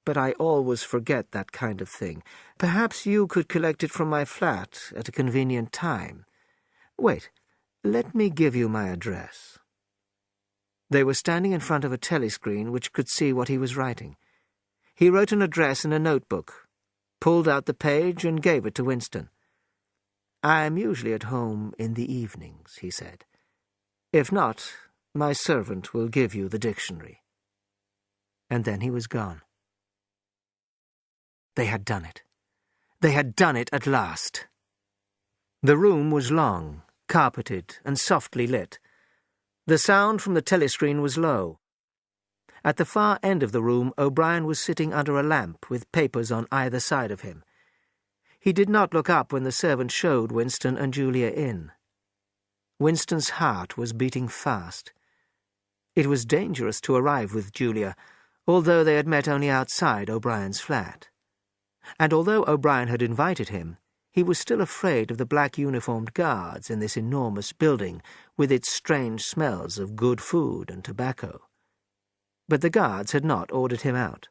but I always forget that kind of thing. Perhaps you could collect it from my flat at a convenient time. Wait, let me give you my address." They were standing in front of a telescreen which could see what he was writing. He wrote an address in a notebook, pulled out the page and gave it to Winston. "I am usually at home in the evenings," he said. "If not, my servant will give you the dictionary." And then he was gone. They had done it. They had done it at last. The room was long, carpeted, and softly lit. The sound from the telescreen was low. At the far end of the room, O'Brien was sitting under a lamp with papers on either side of him. He did not look up when the servant showed Winston and Julia in. Winston's heart was beating fast. It was dangerous to arrive with Julia, although they had met only outside O'Brien's flat. And although O'Brien had invited him, he was still afraid of the black-uniformed guards in this enormous building with its strange smells of good food and tobacco. But the guards had not ordered him out.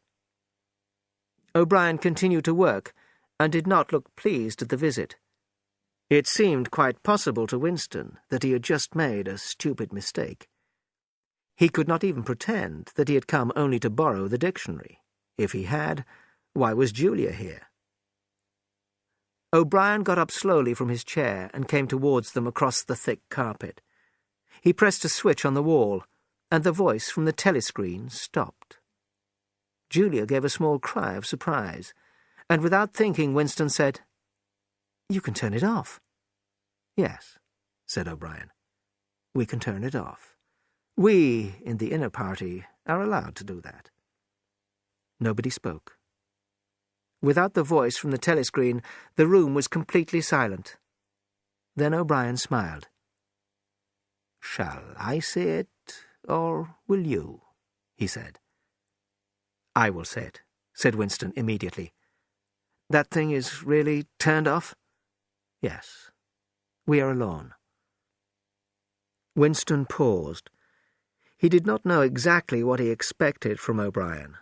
O'Brien continued to work and did not look pleased at the visit. It seemed quite possible to Winston that he had just made a stupid mistake. He could not even pretend that he had come only to borrow the dictionary. If he had, why was Julia here? O'Brien got up slowly from his chair and came towards them across the thick carpet. He pressed a switch on the wall, and the voice from the telescreen stopped. Julia gave a small cry of surprise, and without thinking, Winston said, "You can turn it off." "Yes," said O'Brien. "We can turn it off. We, in the inner party, are allowed to do that." Nobody spoke. Without the voice from the telescreen, the room was completely silent. Then O'Brien smiled. "Shall I say it, or will you?" he said. "I will say it," said Winston immediately. "That thing is really turned off?" "Yes. We are alone." Winston paused. He did not know exactly what he expected from O'Brien.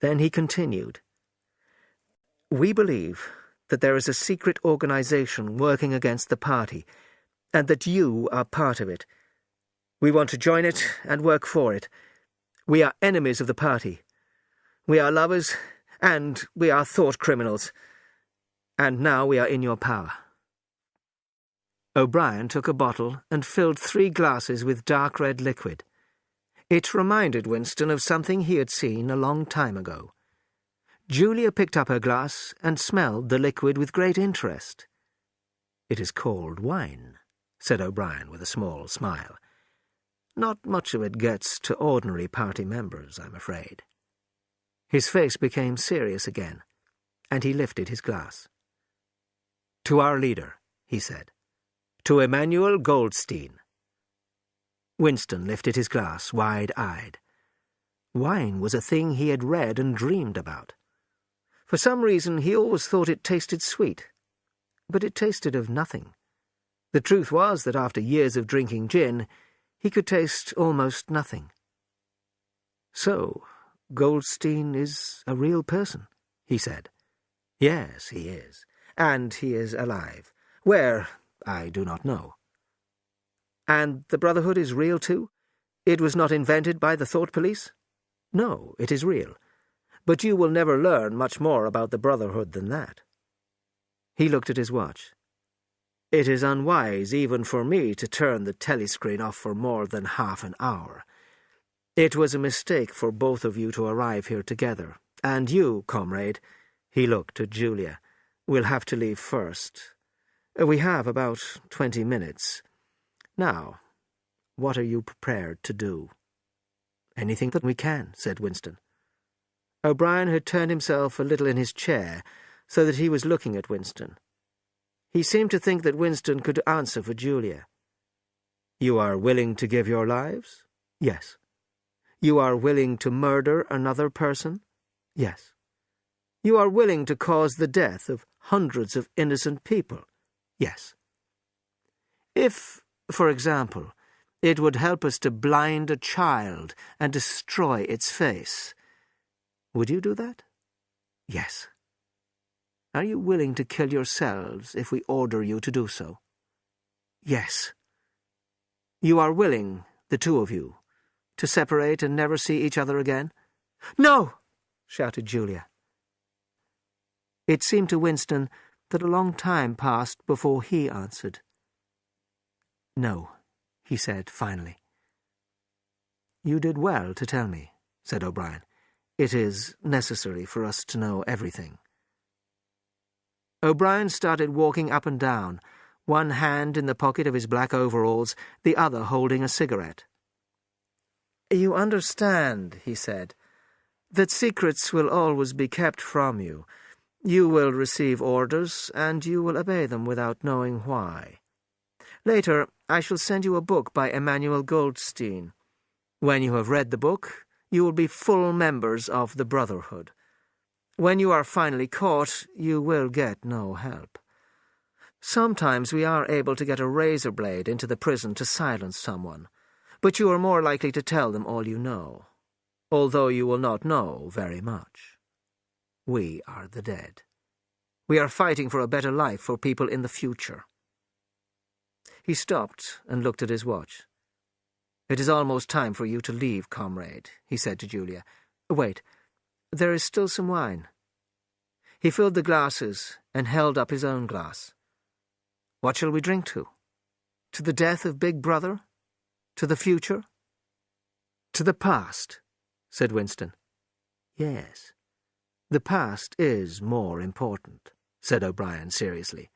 Then he continued. "We believe that there is a secret organization working against the party, and that you are part of it. We want to join it and work for it. We are enemies of the party. We are lovers, and we are thought criminals. And now we are in your power." O'Brien took a bottle and filled 3 glasses with dark red liquid. It reminded Winston of something he had seen a long time ago. Julia picked up her glass and smelled the liquid with great interest. "It is called wine," said O'Brien with a small smile. "Not much of it gets to ordinary party members, I'm afraid." His face became serious again, and he lifted his glass. "To our leader," he said. "To Emmanuel Goldstein." Winston lifted his glass, wide-eyed. Wine was a thing he had read and dreamed about. For some reason he always thought it tasted sweet, but it tasted of nothing. The truth was that after years of drinking gin, he could taste almost nothing. "So, Goldstein is a real person," he said. "Yes, he is. And he is alive. Where, I do not know." "And the Brotherhood is real too? It was not invented by the thought police?" "No, it is real. But you will never learn much more about the Brotherhood than that." He looked at his watch. "It is unwise even for me to turn the telescreen off for more than half an hour. It was a mistake for both of you to arrive here together, and you, comrade," he looked at Julia, "will have to leave first. We have about 20 minutes. Now, what are you prepared to do?" "Anything that we can," said Winston. O'Brien had turned himself a little in his chair, so that he was looking at Winston. He seemed to think that Winston could answer for Julia. "You are willing to give your lives?" "Yes." "You are willing to murder another person?" "Yes." "You are willing to cause the death of hundreds of innocent people?" "Yes." "If, for example, it would help us to blind a child and destroy its face, Would you do that? Yes. Are you willing to kill yourselves if we order you to do so? Yes. You are willing, the two of you, to separate and never see each other again? No! Shouted Julia. It seemed to Winston that a long time passed before he answered. No, he said finally. You did well to tell me, said O'Brien. It is necessary for us to know everything. O'Brien started walking up and down, one hand in the pocket of his black overalls, the other holding a cigarette. You understand, he said, that secrets will always be kept from you. You will receive orders, and you will obey them without knowing why. Later, I shall send you a book by Emmanuel Goldstein. When you have read the book, you will be full members of the Brotherhood. When you are finally caught, you will get no help. Sometimes we are able to get a razor blade into the prison to silence someone, but you are more likely to tell them all you know, although you will not know very much. We are the dead. We are fighting for a better life for people in the future. He stopped and looked at his watch. It is almost time for you to leave, comrade, he said to Julia. Wait, there is still some wine. He filled the glasses and held up his own glass. What shall we drink to? To the death of Big Brother? To the future? To the past, said Winston. Yes, the past is more important, said O'Brien seriously.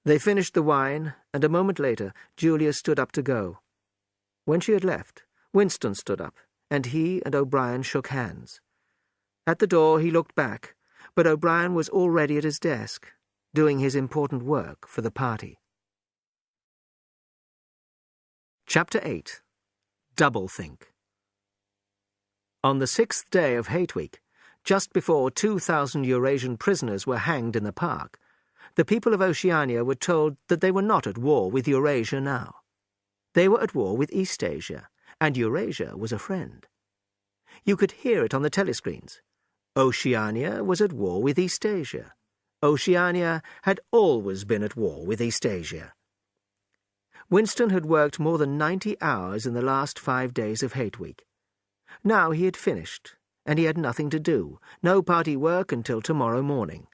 They finished the wine, and a moment later Julia stood up to go. When she had left, Winston stood up, and he and O'Brien shook hands. At the door he looked back, but O'Brien was already at his desk, doing his important work for the party. Chapter 8. Doublethink. On the 6th day of Hate Week, just before 2,000 Eurasian prisoners were hanged in the park, the people of Oceania were told that they were not at war with Eurasia now. They were at war with Eastasia, and Eurasia was a friend. You could hear it on the telescreens. Oceania was at war with Eastasia. Oceania had always been at war with Eastasia. Winston had worked more than 90 hours in the last 5 days of Hate Week. Now he had finished, and he had nothing to do, no party work until tomorrow morning.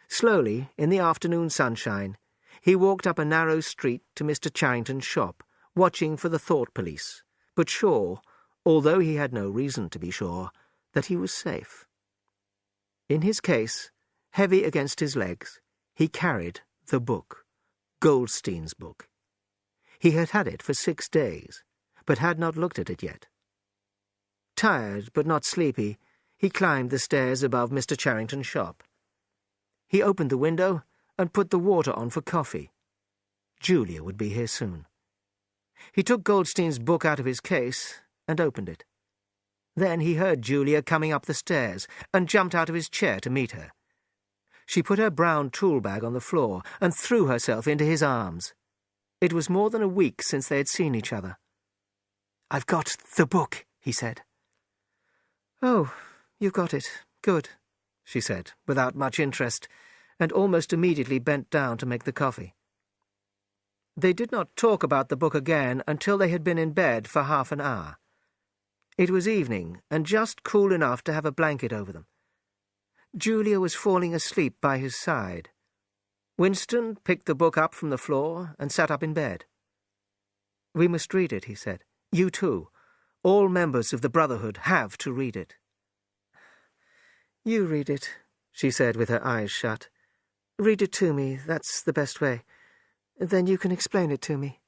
Slowly, in the afternoon sunshine, he walked up a narrow street to Mr. Charrington's shop, watching for the thought police, but sure, although he had no reason to be sure, that he was safe. In his case, heavy against his legs, he carried the book, Goldstein's book. He had had it for 6 days, but had not looked at it yet. Tired but not sleepy, he climbed the stairs above Mr. Charrington's shop. He opened the window and put the water on for coffee. Julia would be here soon. He took Goldstein's book out of his case and opened it. Then he heard Julia coming up the stairs and jumped out of his chair to meet her. She put her brown tool bag on the floor and threw herself into his arms. It was more than a week since they had seen each other. "I've got the book," he said. "Oh, you've got it. Good," she said, without much interest, and almost immediately bent down to make the coffee. They did not talk about the book again until they had been in bed for half an hour. It was evening, and just cool enough to have a blanket over them. Julia was falling asleep by his side. Winston picked the book up from the floor and sat up in bed. "We must read it," he said. "You too. All members of the Brotherhood have to read it." "You read it," she said with her eyes shut. "Read it to me, that's the best way. Then you can explain it to me."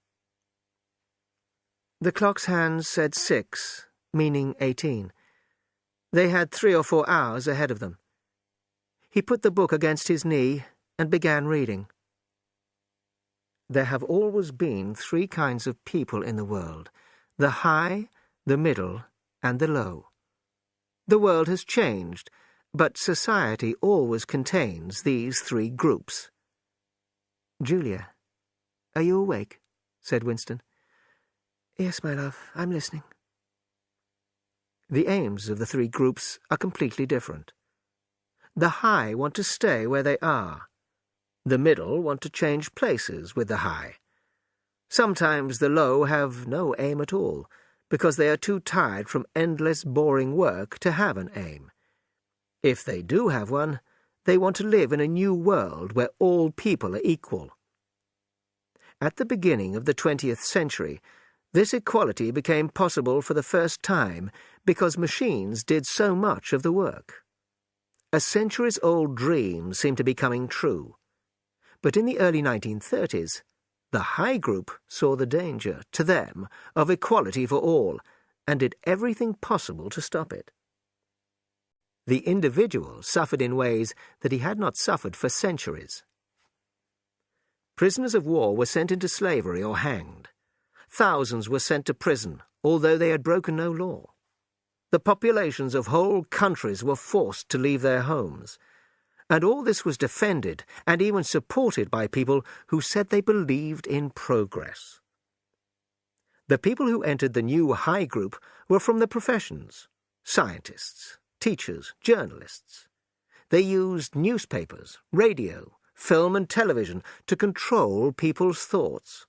The clock's hands said 6, meaning 18. They had 3 or 4 hours ahead of them. He put the book against his knee and began reading. There have always been 3 kinds of people in the world: the high, the middle, and the low. The world has changed, but society always contains these 3 groups. "Julia, are you awake?" said Winston. "Yes, my love, I'm listening." The aims of the three groups are completely different. The high want to stay where they are. The middle want to change places with the high. Sometimes the low have no aim at all, because they are too tired from endless boring work to have an aim. If they do have one, they want to live in a new world where all people are equal. At the beginning of the 20th century, this equality became possible for the first time because machines did so much of the work. A centuries-old dream seemed to be coming true. But in the early 1930s, the high group saw the danger, to them, of equality for all, and did everything possible to stop it. The individual suffered in ways that he had not suffered for centuries. Prisoners of war were sent into slavery or hanged. Thousands were sent to prison, although they had broken no law. The populations of whole countries were forced to leave their homes. And all this was defended and even supported by people who said they believed in progress. The people who entered the new high group were from the professions: scientists, teachers, journalists. They used newspapers, radio, film and television to control people's thoughts.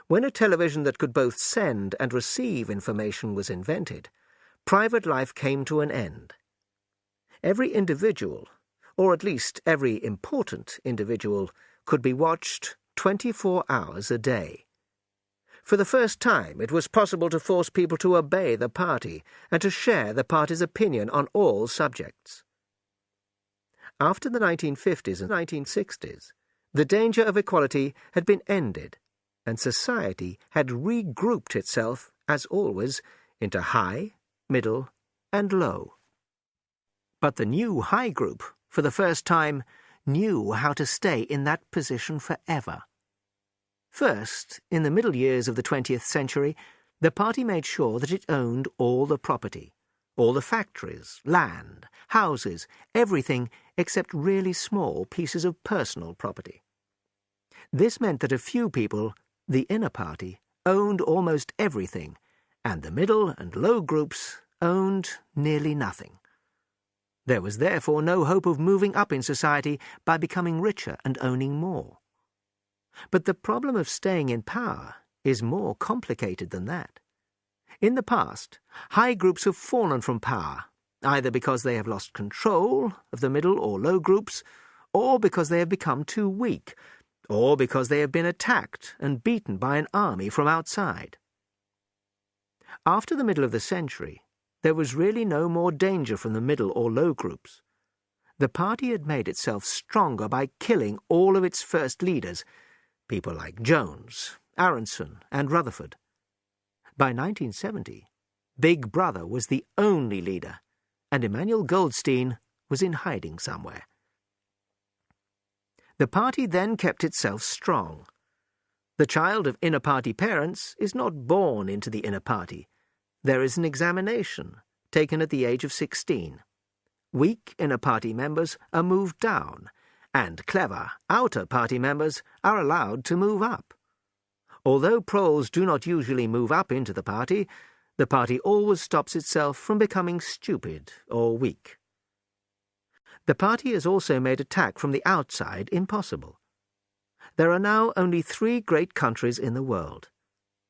When a television that could both send and receive information was invented, private life came to an end. Every individual, or at least every important individual, could be watched 24 hours a day. For the first time, it was possible to force people to obey the party and to share the party's opinion on all subjects. After the 1950s and 1960s, the danger of equality had been ended, and society had regrouped itself, as always, into high, middle, and low. But the new high group, for the first time, knew how to stay in that position forever. First, in the middle years of the 20th century, the party made sure that it owned all the property, all the factories, land, houses, everything except really small pieces of personal property. This meant that a few people, the inner party, owned almost everything, and the middle and low groups owned nearly nothing. There was therefore no hope of moving up in society by becoming richer and owning more. But the problem of staying in power is more complicated than that. In the past, high groups have fallen from power, either because they have lost control of the middle or low groups, or because they have become too weak, or because they have been attacked and beaten by an army from outside. After the middle of the century, there was really no more danger from the middle or low groups. The party had made itself stronger by killing all of its first leaders, people like Jones, Aronson, and Rutherford. By 1970, Big Brother was the only leader, and Emmanuel Goldstein was in hiding somewhere. The party then kept itself strong. The child of inner party parents is not born into the inner party. There is an examination, taken at the age of 16. Weak inner party members are moved down, and clever outer party members are allowed to move up. Although proles do not usually move up into the party always stops itself from becoming stupid or weak. The party has also made attack from the outside impossible. There are now only 3 great countries in the world.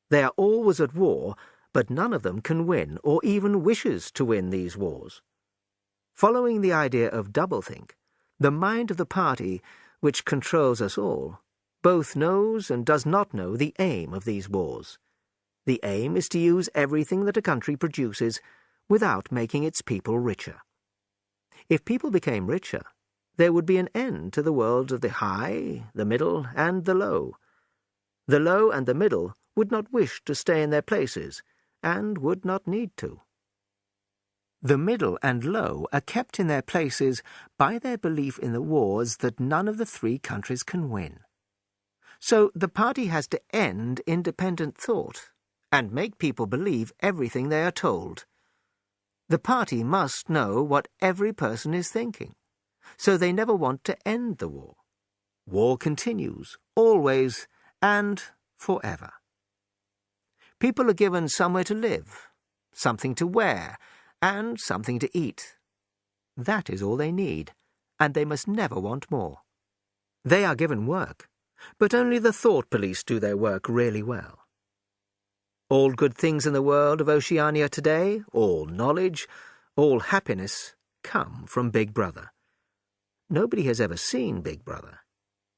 They are always at war, but none of them can win or even wishes to win these wars. Following the idea of doublethink, the mind of the party, which controls us all, both knows and does not know the aim of these wars. The aim is to use everything that a country produces without making its people richer. If people became richer, there would be an end to the worlds of the high, the middle, and the low. The low and the middle would not wish to stay in their places, and would not need to. The middle and low are kept in their places by their belief in the wars that none of the 3 countries can win. So the party has to end independent thought and make people believe everything they are told. The party must know what every person is thinking, so they never want to end the war. War continues, always and forever. People are given somewhere to live, something to wear, and something to eat. That is all they need, and they must never want more. They are given work, but only the thought police do their work really well. All good things in the world of Oceania today, all knowledge, all happiness, come from Big Brother. Nobody has ever seen Big Brother.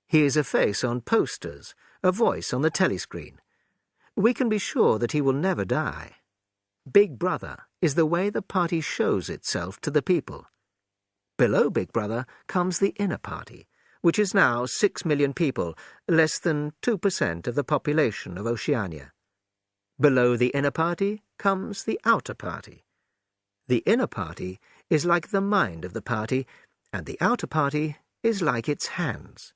He is a face on posters, a voice on the telescreen. We can be sure that he will never die. Big Brother is the way the party shows itself to the people. Below Big Brother comes the inner party, which is now 6 million people, less than 2% of the population of Oceania. Below the inner party comes the outer party. The inner party is like the mind of the party, and the outer party is like its hands.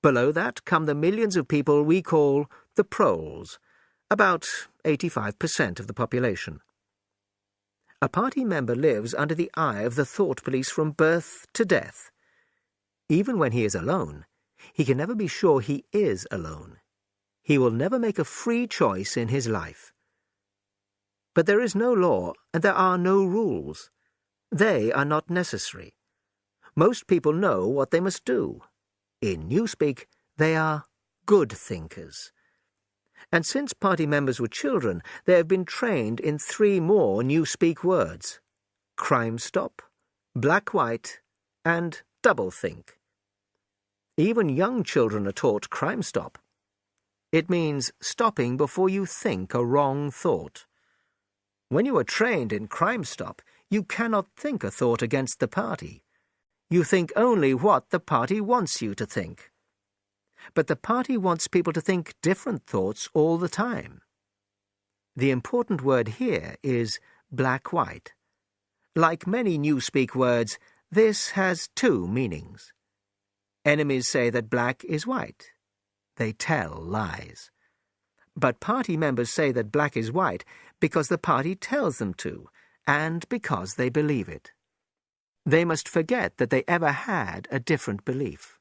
Below that come the millions of people we call the proles, about 85% of the population. A party member lives under the eye of the thought police from birth to death. Even when he is alone, he can never be sure he is alone. He will never make a free choice in his life. But there is no law and there are no rules. They are not necessary. Most people know what they must do. In Newspeak, they are good thinkers. And since party members were children, they have been trained in 3 more Newspeak words: crime stop, black-white, and double-think. Even young children are taught crime stop. It means stopping before you think a wrong thought. When you are trained in crime stop, you cannot think a thought against the party. You think only what the party wants you to think. But the party wants people to think different thoughts all the time. The important word here is black-white. Like many Newspeak words, this has 2 meanings. Enemies say that black is white. They tell lies. But party members say that black is white because the party tells them to, and because they believe it. They must forget that they ever had a different belief.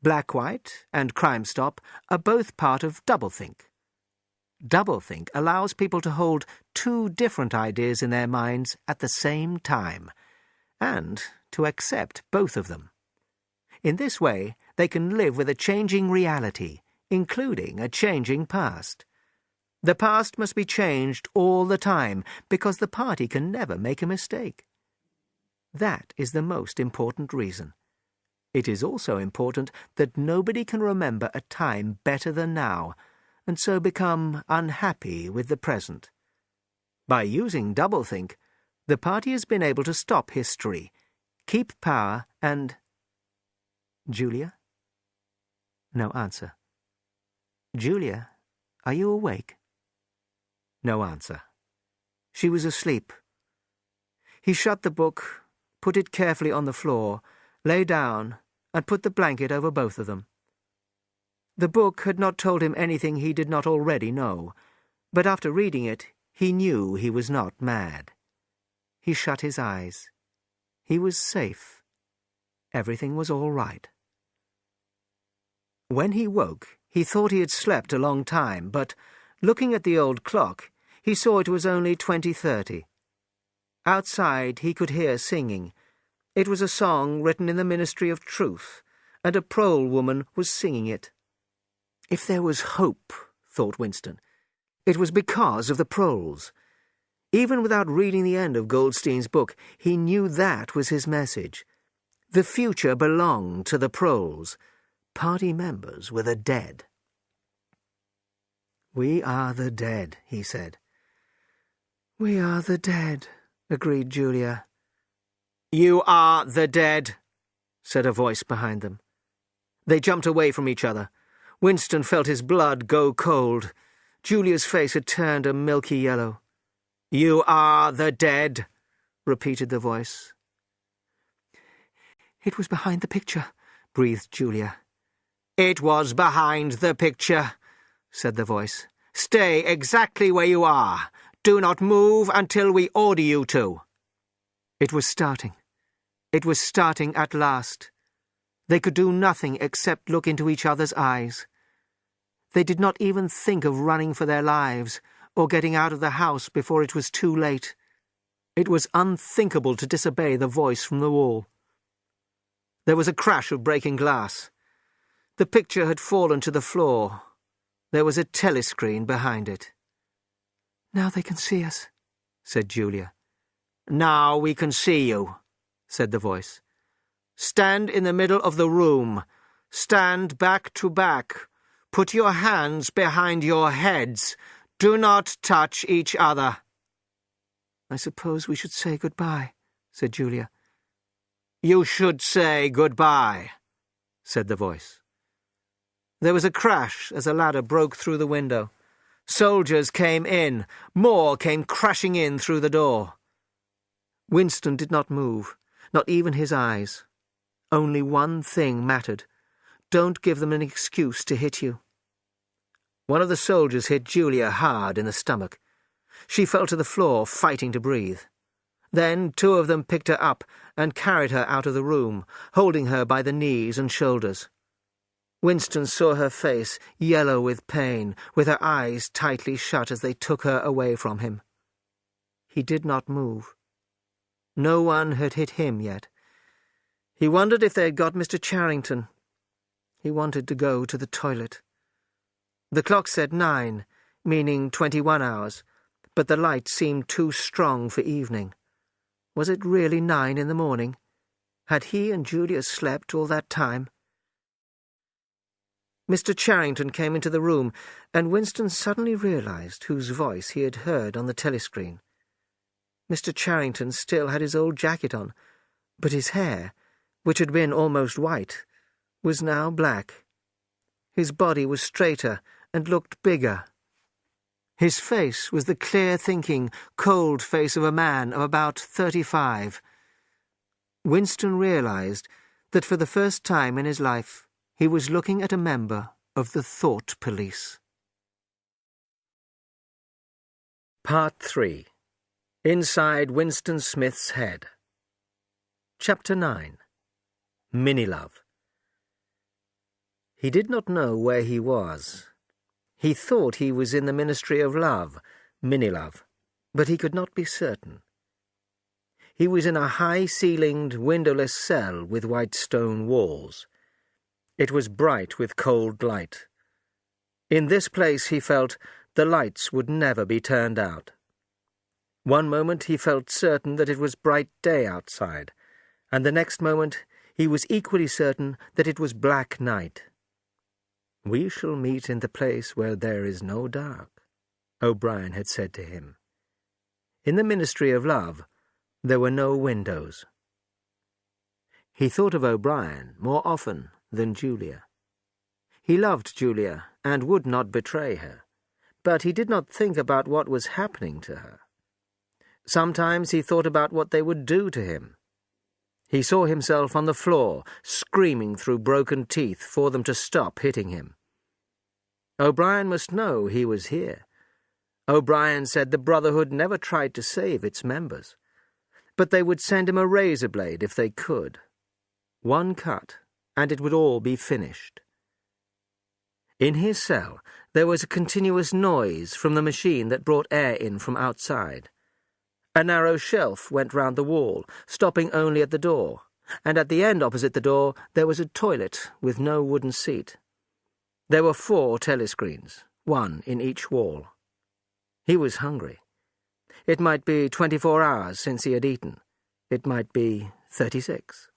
Black-white and crime stop are both part of doublethink. Doublethink allows people to hold 2 different ideas in their minds at the same time, and to accept both of them. In this way, they can live with a changing reality, including a changing past. The past must be changed all the time, because the party can never make a mistake. That is the most important reason. It is also important that nobody can remember a time better than now, and so become unhappy with the present. By using doublethink, the party has been able to stop history, keep power, and... Julia? No answer. Julia, are you awake? No answer. She was asleep. He shut the book, put it carefully on the floor, lay down, and put the blanket over both of them. The book had not told him anything he did not already know, but after reading it, he knew he was not mad. He shut his eyes. He was safe. Everything was all right. When he woke, he thought he had slept a long time, but, looking at the old clock, he saw it was only 20:30. Outside he could hear singing. It was a song written in the Ministry of Truth, and a prole woman was singing it. If there was hope, thought Winston, it was because of the proles. Even without reading the end of Goldstein's book, he knew that was his message. The future belonged to the proles. Party members were the dead. "We are the dead," he said. "We are the dead," agreed Julia. "You are the dead," said a voice behind them. They jumped away from each other. Winston felt his blood go cold. Julia's face had turned a milky yellow. "You are the dead," repeated the voice. "It was behind the picture," breathed Julia. "It was behind the picture," said the voice. "Stay exactly where you are. Do not move until we order you to." It was starting. It was starting at last. They could do nothing except look into each other's eyes. They did not even think of running for their lives, or getting out of the house before it was too late. It was unthinkable to disobey the voice from the wall. There was a crash of breaking glass. The picture had fallen to the floor. There was a telescreen behind it. "Now they can see us," said Julia. "Now we can see you," said the voice. "Stand in the middle of the room. Stand back to back. Put your hands behind your heads. Do not touch each other." "I suppose we should say goodbye," said Julia. "You should say goodbye," said the voice. There was a crash as a ladder broke through the window. Soldiers came in. More came crashing in through the door. Winston did not move, not even his eyes. Only one thing mattered. Don't give them an excuse to hit you. One of the soldiers hit Julia hard in the stomach. She fell to the floor, fighting to breathe. Then 2 of them picked her up and carried her out of the room, holding her by the knees and shoulders. Winston saw her face, yellow with pain, with her eyes tightly shut as they took her away from him. He did not move. No one had hit him yet. He wondered if they had got Mr. Charrington. He wanted to go to the toilet. The clock said 9, meaning 21 hours, but the light seemed too strong for evening. Was it really 9 in the morning? Had he and Julia slept all that time? Mr. Charrington came into the room, and Winston suddenly realized whose voice he had heard on the telescreen. Mr. Charrington still had his old jacket on, but his hair, which had been almost white, was now black. His body was straighter and looked bigger. His face was the clear-thinking, cold face of a man of about 35. Winston realized that for the first time in his life he was looking at a member of the Thought Police. Part 3. Inside Winston Smith's Head. Chapter 9. Minnie-Love. He did not know where he was. He thought he was in the Ministry of Love, Minnie-Love, but he could not be certain. He was in a high-ceilinged, windowless cell with white stone walls. It was bright with cold light. In this place, he felt, the lights would never be turned out. One moment he felt certain that it was bright day outside, and the next moment he was equally certain that it was black night. "We shall meet in the place where there is no dark," O'Brien had said to him. In the Ministry of Love, there were no windows. He thought of O'Brien more often than Julia. He loved Julia and would not betray her, but he did not think about what was happening to her. Sometimes he thought about what they would do to him. He saw himself on the floor, screaming through broken teeth for them to stop hitting him. O'Brien must know he was here. O'Brien said the Brotherhood never tried to save its members, but they would send him a razor blade if they could. One cut, and it would all be finished. In his cell, there was a continuous noise from the machine that brought air in from outside. A narrow shelf went round the wall, stopping only at the door, and at the end opposite the door there was a toilet with no wooden seat. There were 4 telescreens, 1 in each wall. He was hungry. It might be 24 hours since he had eaten. It might be 36.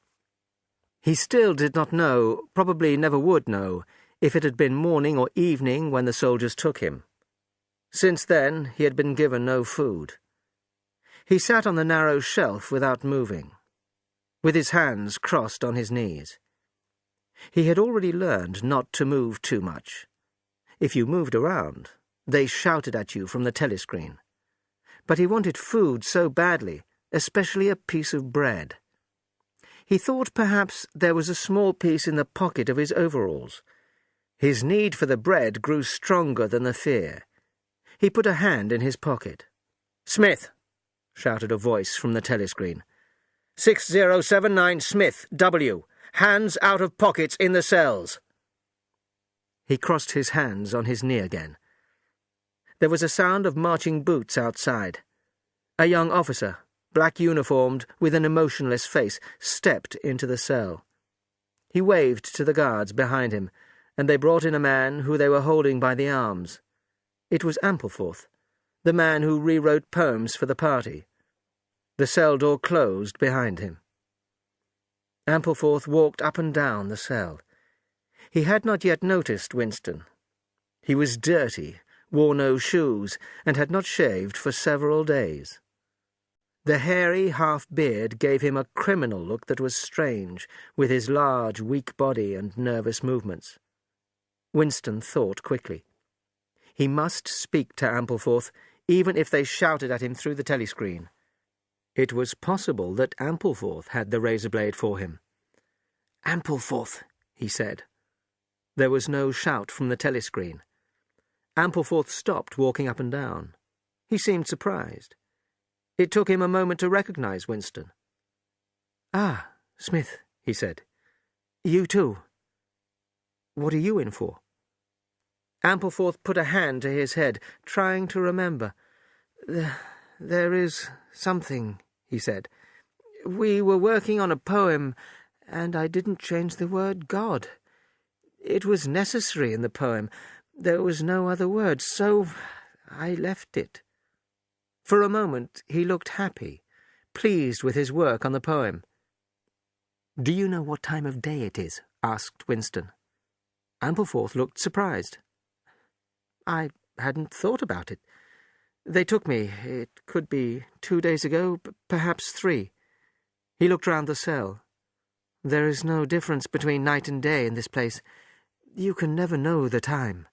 He still did not know, probably never would know, if it had been morning or evening when the soldiers took him. Since then, he had been given no food. He sat on the narrow shelf without moving, with his hands crossed on his knees. He had already learned not to move too much. If you moved around, they shouted at you from the telescreen. But he wanted food so badly, especially a piece of bread. He thought perhaps there was a small piece in the pocket of his overalls. His need for the bread grew stronger than the fear. He put a hand in his pocket. "Smith!" shouted a voice from the telescreen. 6079 Smith, W. Hands out of pockets in the cells. He crossed his hands on his knee again. There was a sound of marching boots outside. A young officer, black-uniformed, with an emotionless face, stepped into the cell. He waved to the guards behind him, and they brought in a man who they were holding by the arms. It was Ampleforth, the man who rewrote poems for the party. The cell door closed behind him. Ampleforth walked up and down the cell. He had not yet noticed Winston. He was dirty, wore no shoes, and had not shaved for several days. The hairy half-beard gave him a criminal look that was strange, with his large, weak body and nervous movements. Winston thought quickly. He must speak to Ampleforth, even if they shouted at him through the telescreen. It was possible that Ampleforth had the razor blade for him. "Ampleforth," he said. There was no shout from the telescreen. Ampleforth stopped walking up and down. He seemed surprised. It took him a moment to recognize Winston. "Ah, Smith," he said. "You too. What are you in for?" Ampleforth put a hand to his head, trying to remember. There is something," he said. "We were working on a poem, and I didn't change the word God. It was necessary in the poem. There was no other word, so I left it." For a moment he looked happy, pleased with his work on the poem. "Do you know what time of day it is?" asked Winston. Ampleforth looked surprised. "I hadn't thought about it. They took me. It could be 2 days ago, perhaps 3. He looked round the cell. "There is no difference between night and day in this place. You can never know the time."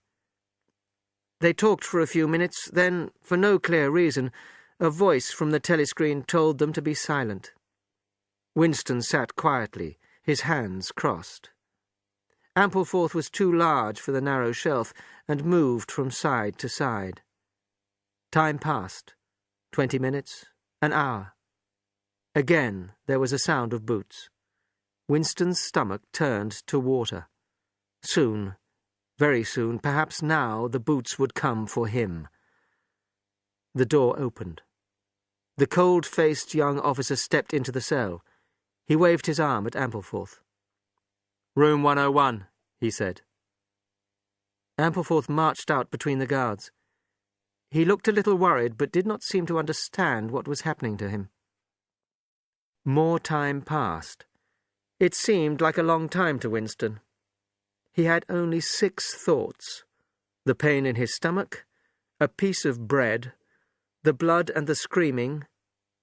They talked for a few minutes, then, for no clear reason, a voice from the telescreen told them to be silent. Winston sat quietly, his hands crossed. Ampleforth was too large for the narrow shelf, and moved from side to side. Time passed. 20 minutes, an hour. Again there was a sound of boots. Winston's stomach turned to water. Soon, very soon, perhaps now, the boots would come for him. The door opened. The cold-faced young officer stepped into the cell. He waved his arm at Ampleforth. "Room 101, he said. Ampleforth marched out between the guards. He looked a little worried, but did not seem to understand what was happening to him. More time passed. It seemed like a long time to Winston. He had only 6 thoughts: the pain in his stomach, a piece of bread, the blood and the screaming,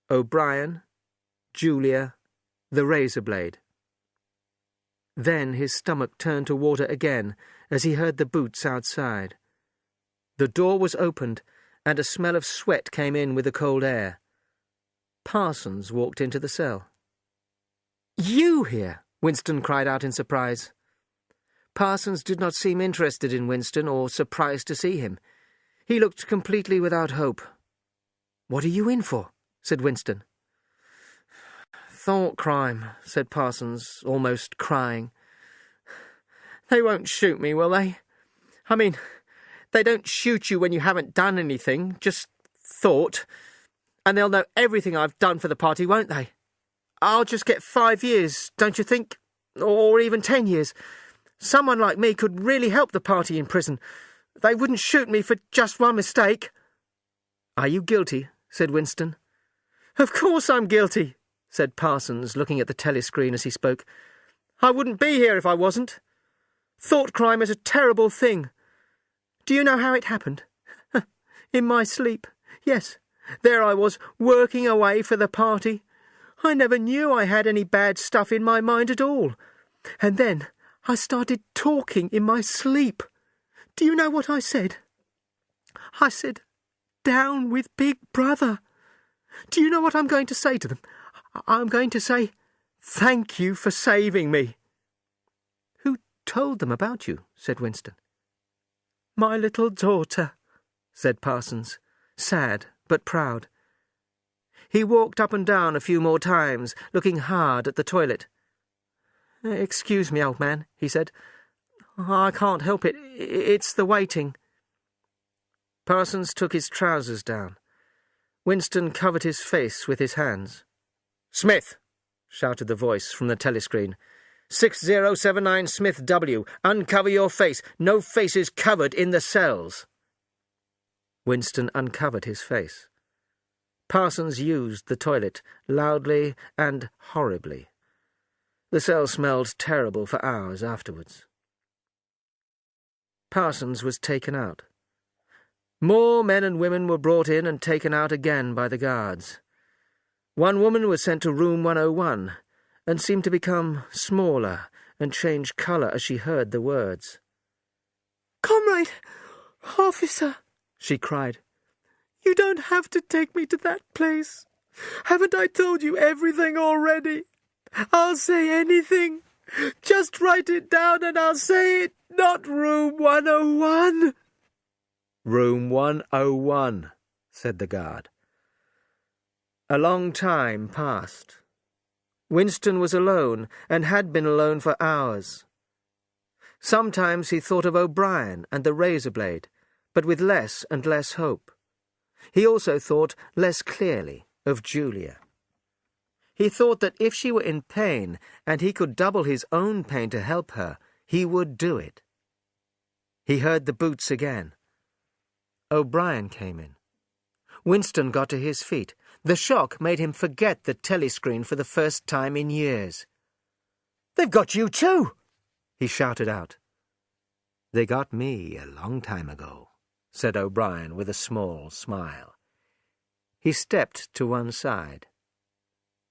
O'Brien, Julia, the razor blade. Then his stomach turned to water again as he heard the boots outside. The door was opened, and a smell of sweat came in with the cold air. Parsons walked into the cell. "You here?" Winston cried out in surprise. Parsons did not seem interested in Winston or surprised to see him. He looked completely without hope. "What are you in for?" said Winston. "Thought crime," said Parsons, almost crying. "They won't shoot me, will they? I mean, they don't shoot you when you haven't done anything, just thought. And they'll know everything I've done for the party, won't they? I'll just get 5 years, don't you think? Or even 10 years. Someone like me could really help the party in prison. They wouldn't shoot me for just one mistake." "Are you guilty?" said Winston. "Of course I'm guilty," said Parsons, looking at the telescreen as he spoke. "I wouldn't be here if I wasn't. Thought crime is a terrible thing. Do you know how it happened? In my sleep. Yes, there I was, working away for the party. I never knew I had any bad stuff in my mind at all. And then I started talking in my sleep. Do you know what I said? I said, 'Down with Big Brother.' Do you know what I'm going to say to them? I'm going to say, 'Thank you for saving me.'" "Who told them about you?" said Winston. "My little daughter," said Parsons, sad but proud. He walked up and down a few more times, looking hard at the toilet. "Excuse me, old man," he said. "I can't help it. It's the waiting." Parsons took his trousers down. Winston covered his face with his hands. "Smith!" shouted the voice from the telescreen. 6079 Smith W. Uncover your face. No faces covered in the cells. Winston uncovered his face. Parsons used the toilet, loudly and horribly. The cell smelled terrible for hours afterwards. Parsons was taken out. More men and women were brought in and taken out again by the guards. One woman was sent to room 101 and seemed to become smaller and change colour as she heard the words. "Comrade, officer," she cried, "you don't have to take me to that place. Haven't I told you everything already? I'll say anything. Just write it down and I'll say it, not room 101. "Room 101, said the guard. A long time passed. Winston was alone, and had been alone for hours. Sometimes he thought of O'Brien and the razor blade, but with less and less hope. He also thought less clearly of Julia. He thought that if she were in pain, and he could double his own pain to help her, he would do it. He heard the boots again. O'Brien came in. Winston got to his feet. The shock made him forget the telescreen for the first time in years. "They've got you too!" he shouted out. "They got me a long time ago," said O'Brien with a small smile. He stepped to one side.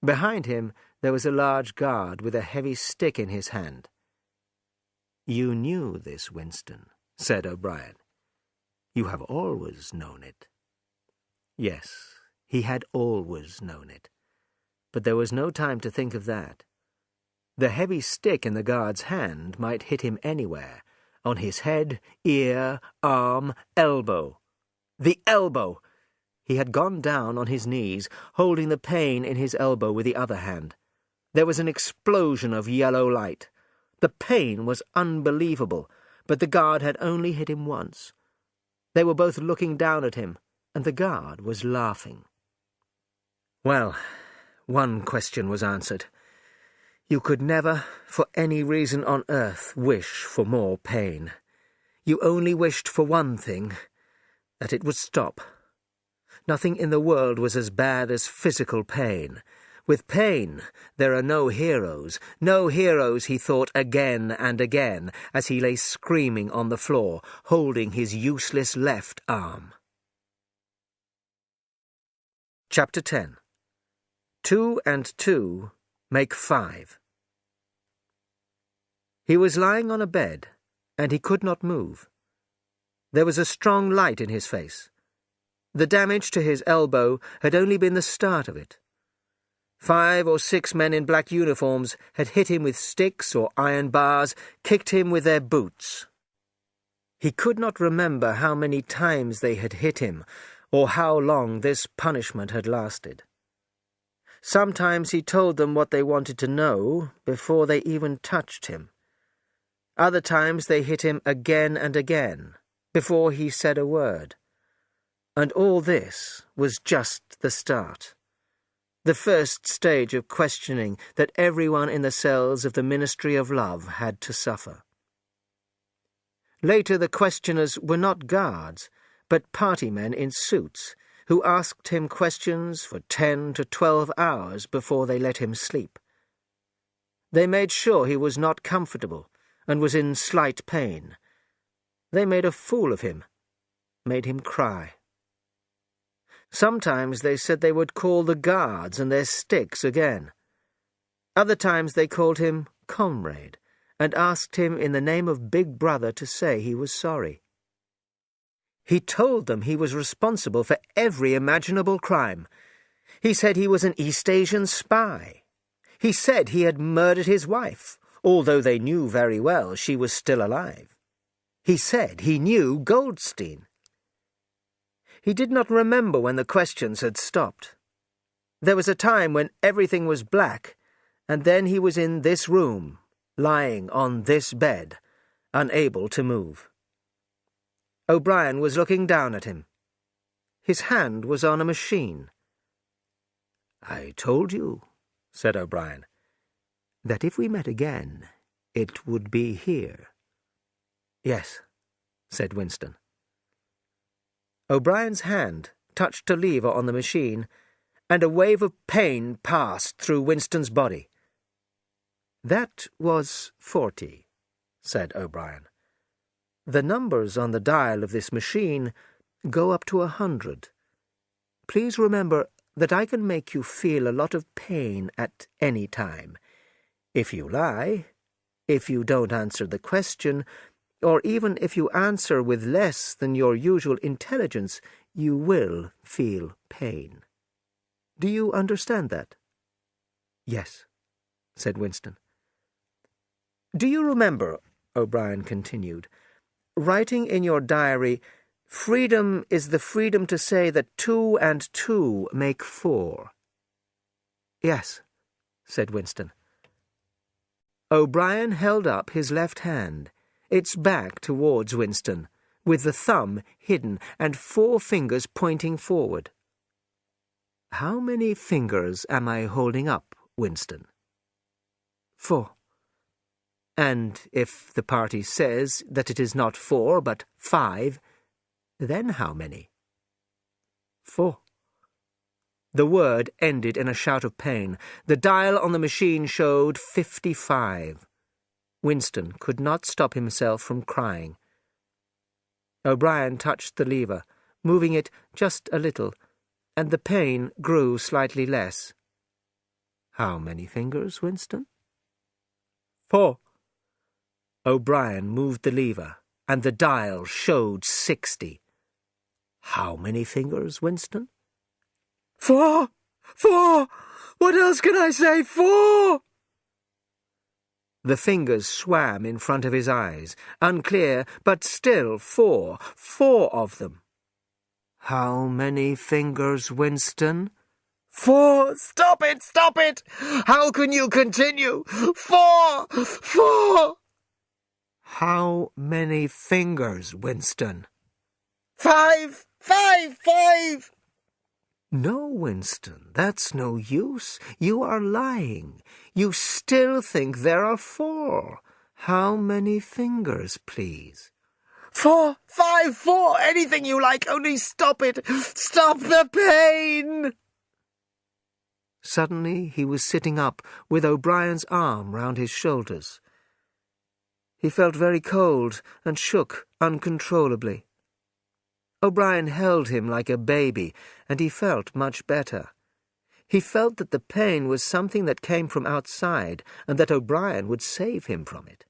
Behind him there was a large guard with a heavy stick in his hand. "You knew this, Winston," said O'Brien. "You have always known it." Yes, he had always known it. But there was no time to think of that. The heavy stick in the guard's hand might hit him anywhere, on his head, ear, arm, elbow. The elbow! He had gone down on his knees, holding the pain in his elbow with the other hand. There was an explosion of yellow light. The pain was unbelievable, but the guard had only hit him once. They were both looking down at him, and the guard was laughing. Well, one question was answered. You could never, for any reason on earth, wish for more pain. You only wished for one thing, that it would stop. Nothing in the world was as bad as physical pain. With pain, there are no heroes. No heroes, he thought again and again, as he lay screaming on the floor, holding his useless left arm. Chapter 10. 2 and 2 make 5. He was lying on a bed, and he could not move. There was a strong light in his face. The damage to his elbow had only been the start of it. 5 or 6 men in black uniforms had hit him with sticks or iron bars, kicked him with their boots. He could not remember how many times they had hit him, or how long this punishment had lasted. Sometimes he told them what they wanted to know before they even touched him. Other times they hit him again and again, before he said a word. And all this was just the start. The first stage of questioning that everyone in the cells of the Ministry of Love had to suffer. Later the questioners were not guards, but party men in suits, who asked him questions for 10 to 12 hours before they let him sleep. They made sure he was not comfortable and was in slight pain. They made a fool of him, made him cry. Sometimes they said they would call the guards and their sticks again. Other times they called him comrade and asked him in the name of Big Brother to say he was sorry. He told them he was responsible for every imaginable crime. He said he was an East Asian spy. He said he had murdered his wife, although they knew very well she was still alive. He said he knew Goldstein. He did not remember when the questions had stopped. There was a time when everything was black, and then he was in this room, lying on this bed, unable to move. O'Brien was looking down at him, His hand was on a machine. "I told you," said O'Brien, "that if we met again, it would be here." "Yes," said Winston. O'Brien's hand touched a lever on the machine, and a wave of pain passed through Winston's body. "That was 40, said O'Brien. "The numbers on the dial of this machine go up to 100. Please remember that I can make you feel a lot of pain at any time. If you lie, if you don't answer the question, or even if you answer with less than your usual intelligence, you will feel pain. Do you understand that?" "Yes," said Winston. "Do you remember," O'Brien continued, "writing in your diary, 'Freedom is the freedom to say that 2 and 2 make 4'? "Yes," said Winston. O'Brien held up his left hand, its back towards Winston, with the thumb hidden and 4 fingers pointing forward. "How many fingers am I holding up, Winston?" 4. "And if the party says that it is not 4 but 5, then how many?" 4. The word ended in a shout of pain. The dial on the machine showed 55. Winston could not stop himself from crying. O'Brien touched the lever, moving it just a little, and the pain grew slightly less. "How many fingers, Winston?" 4. O'Brien moved the lever, and the dial showed 60. "How many fingers, Winston?" 4! 4! What else can I say? 4! The fingers swam in front of his eyes, unclear, but still 4. 4 of them. "How many fingers, Winston?" 4! Stop it! Stop it! How can you continue? 4! 4! "How many fingers, Winston?" 5! 5! 5! "No, Winston, that's no use. You are lying. You still think there are 4. How many fingers, please?" 4! 5! 4! Anything you like, only stop it! Stop the pain! Suddenly he was sitting up, with O'Brien's arm round his shoulders. He felt very cold and shook uncontrollably. O'Brien held him like a baby, and he felt much better. He felt that the pain was something that came from outside, and that O'Brien would save him from it.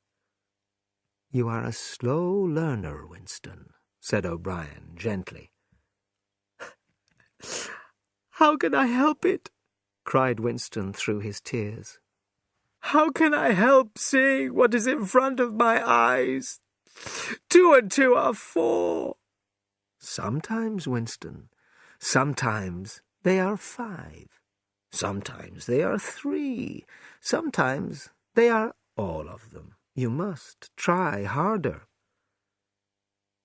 "You are a slow learner, Winston," said O'Brien gently. "How can I help it?" cried Winston through his tears. "How can I help seeing what is in front of my eyes? 2 and 2 are 4. "Sometimes, Winston, sometimes they are 5. Sometimes they are 3. Sometimes they are all of them. You must try harder."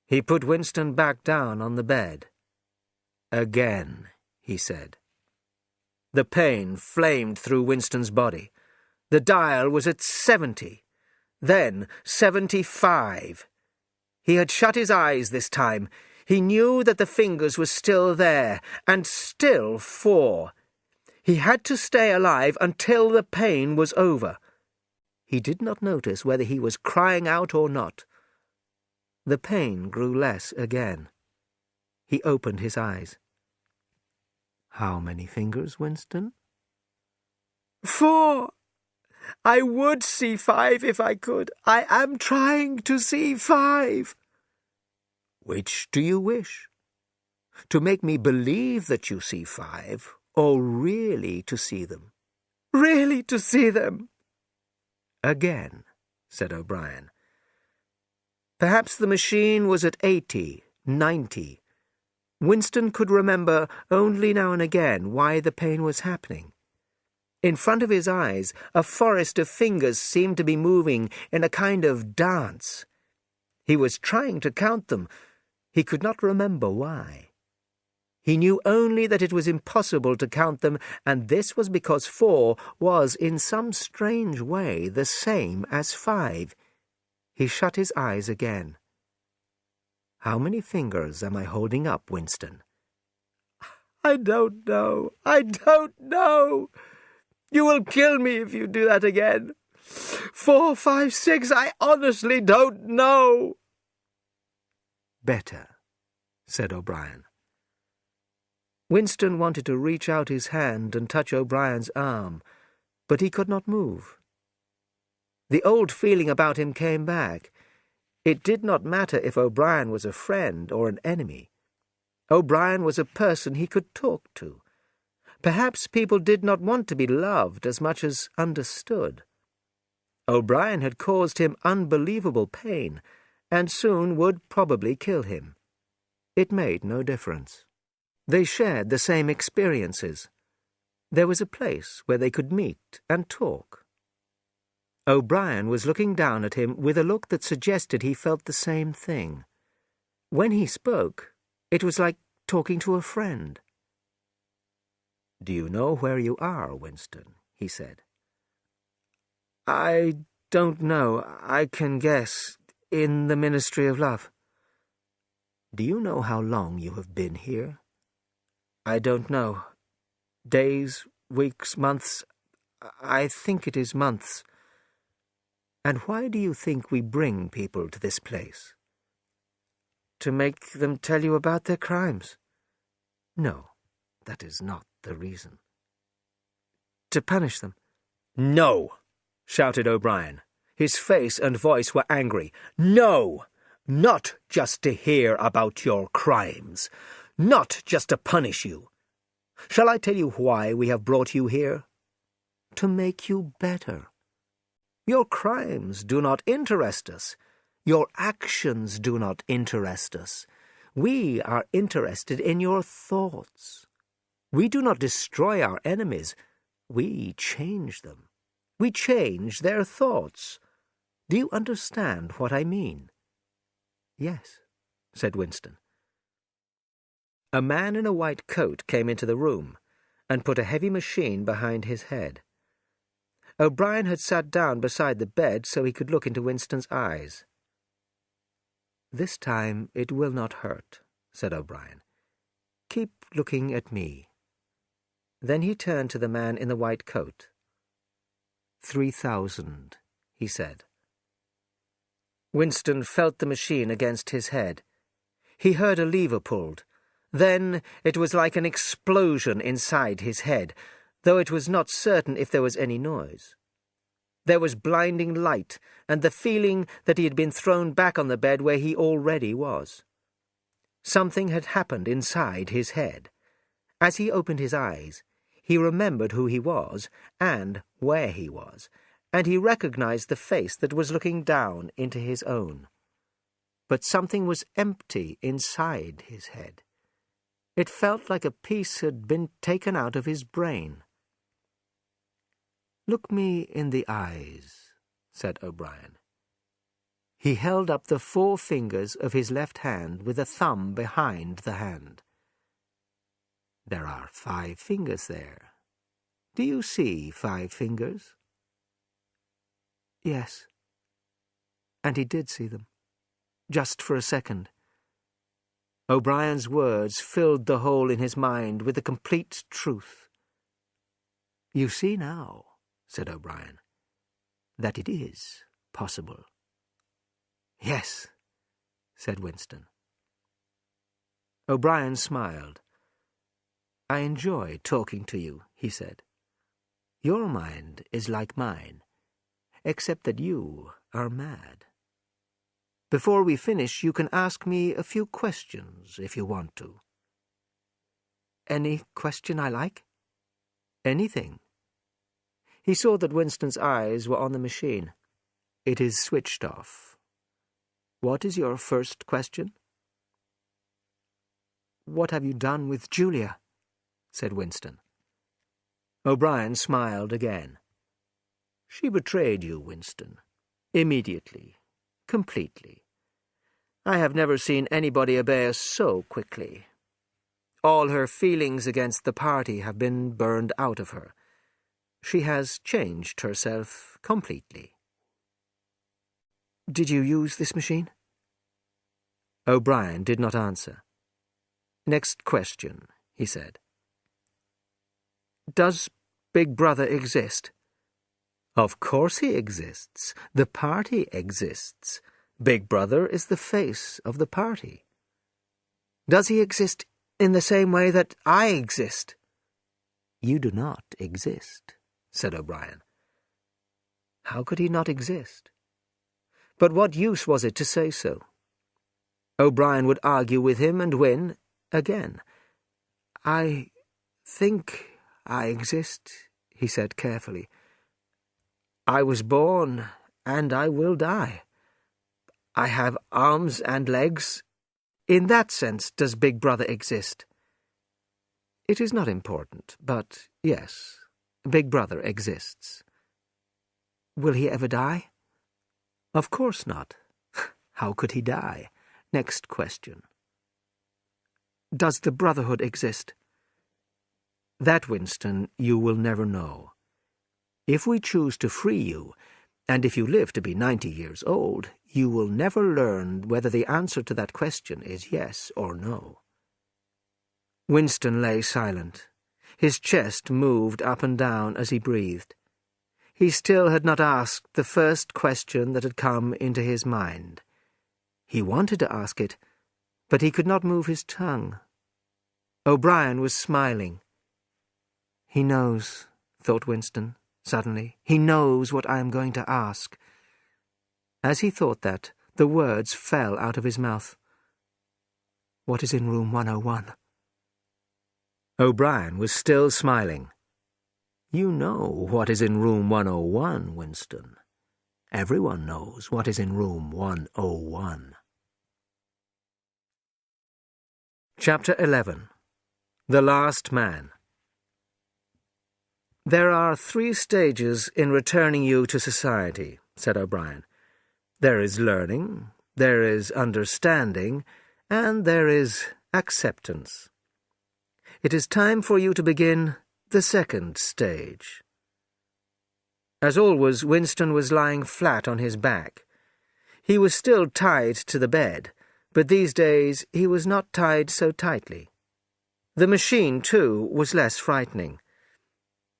He put Winston back down on the bed. "Again," he said. The pain flamed through Winston's body. The dial was at 70, then 75. He had shut his eyes this time. He knew that the fingers were still there, and still 4. He had to stay alive until the pain was over. He did not notice whether he was crying out or not. The pain grew less again. He opened his eyes. "How many fingers, Winston?" 4. I would see 5 if I could. I am trying to see 5. "Which do you wish? To make me believe that you see 5, or really to see them?" "Really to see them." "Again," said O'Brien. Perhaps the machine was at 80, 90. Winston could remember only now and again why the pain was happening. In front of his eyes, a forest of fingers seemed to be moving in a kind of dance. He was trying to count them. He could not remember why. He knew only that it was impossible to count them, and this was because 4 was, in some strange way, the same as 5. He shut his eyes again. "How many fingers am I holding up, Winston?" "I don't know. I don't know. You will kill me if you do that again. 4, 5, 6, I honestly don't know." "Better," said O'Brien. Winston wanted to reach out his hand and touch O'Brien's arm, but he could not move. The old feeling about him came back. It did not matter if O'Brien was a friend or an enemy. O'Brien was a person he could talk to. Perhaps people did not want to be loved as much as understood. O'Brien had caused him unbelievable pain, and soon would probably kill him. It made no difference. They shared the same experiences. There was a place where they could meet and talk. O'Brien was looking down at him with a look that suggested he felt the same thing. When he spoke, it was like talking to a friend. "Do you know where you are, Winston?" he said. "I don't know. I can guess. In the Ministry of Love." "Do you know how long you have been here?" "I don't know. Days, weeks, months. I think it is months." "And why do you think we bring people to this place?" "To make them tell you about their crimes." "No, that is not the reason." "To punish them." "No!" shouted O'Brien. His face and voice were angry. "No! Not just to hear about your crimes. Not just to punish you. Shall I tell you why we have brought you here? To make you better. Your crimes do not interest us. Your actions do not interest us. We are interested in your thoughts. We do not destroy our enemies. We change them. We change their thoughts. Do you understand what I mean?" "Yes," said Winston. A man in a white coat came into the room and put a heavy machine behind his head. O'Brien had sat down beside the bed so he could look into Winston's eyes. "This time it will not hurt," said O'Brien. "Keep looking at me." Then he turned to the man in the white coat. 3,000, he said. Winston felt the machine against his head. He heard a lever pulled. Then it was like an explosion inside his head, though it was not certain if there was any noise. There was blinding light, and the feeling that he had been thrown back on the bed where he already was. Something had happened inside his head. As he opened his eyes, he remembered who he was and where he was, and he recognized the face that was looking down into his own. But something was empty inside his head. It felt like a piece had been taken out of his brain. "Look me in the eyes," said O'Brien. He held up the 4 fingers of his left hand with a thumb behind the hand. "There are 5 fingers there. Do you see 5 fingers?" "Yes." And he did see them, just for a second. O'Brien's words filled the hole in his mind with the complete truth. "You see now," said O'Brien, "that it is possible." "Yes," said Winston. O'Brien smiled. "I enjoy talking to you," he said. "Your mind is like mine, except that you are mad. Before we finish, you can ask me a few questions if you want to." "Any question I like?" "Anything." He saw that Winston's eyes were on the machine. "It is switched off. What is your first question?" "What have you done with Julia?" said Winston. O'Brien smiled again. "She betrayed you, Winston. Immediately. Completely. I have never seen anybody obey us so quickly. All her feelings against the party have been burned out of her. She has changed herself completely. Did you use this machine? O'Brien did not answer. Next question, he said. Does Big Brother exist? Of course he exists. The party exists. Big Brother is the face of the party. Does he exist in the same way that I exist? You do not exist, said O'Brien. How could he not exist? But what use was it to say so? O'Brien would argue with him and win again. I think I exist, he said carefully. I was born, and I will die. I have arms and legs. In that sense does Big Brother exist. It is not important, but yes, Big Brother exists. Will he ever die? Of course not. How could he die? Next question. Does the Brotherhood exist? That, Winston, you will never know. If we choose to free you, and if you live to be 90 years old, you will never learn whether the answer to that question is yes or no. Winston lay silent. His chest moved up and down as he breathed. He still had not asked the first question that had come into his mind. He wanted to ask it, but he could not move his tongue. O'Brien was smiling. He knows, thought Winston, suddenly. He knows what I am going to ask. As he thought that, the words fell out of his mouth. What is in room 101? O'Brien was still smiling. You know what is in room 101, Winston. Everyone knows what is in room 101. Chapter 11. The Last Man. There are 3 stages in returning you to society, said O'Brien. There is learning, there is understanding, and there is acceptance. It is time for you to begin the 2nd stage. As always, Winston was lying flat on his back. He was still tied to the bed, but these days he was not tied so tightly. The machine, too, was less frightening.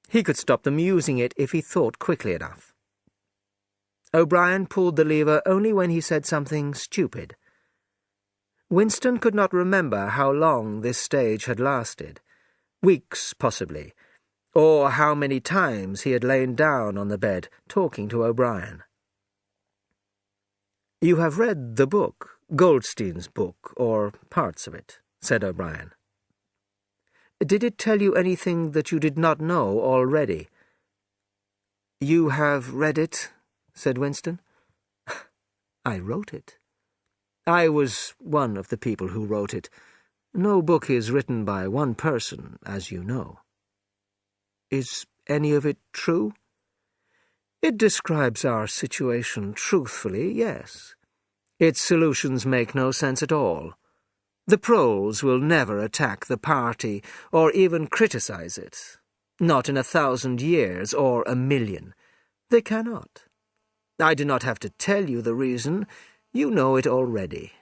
He could stop them using it if he thought quickly enough. O'Brien pulled the lever only when he said something stupid. Winston could not remember how long this stage had lasted. Weeks, possibly, or how many times he had lain down on the bed talking to O'Brien. You have read the book, Goldstein's book, or parts of it, said O'Brien. Did it tell you anything that you did not know already? You have read it, said Winston. I wrote it. I was one of the people who wrote it. No book is written by one person, as you know. Is any of it true? It describes our situation truthfully, yes. Its solutions make no sense at all. The proles will never attack the party or even criticize it. Not in 1,000 years or 1,000,000. They cannot. I do not have to tell you the reason. You know it already.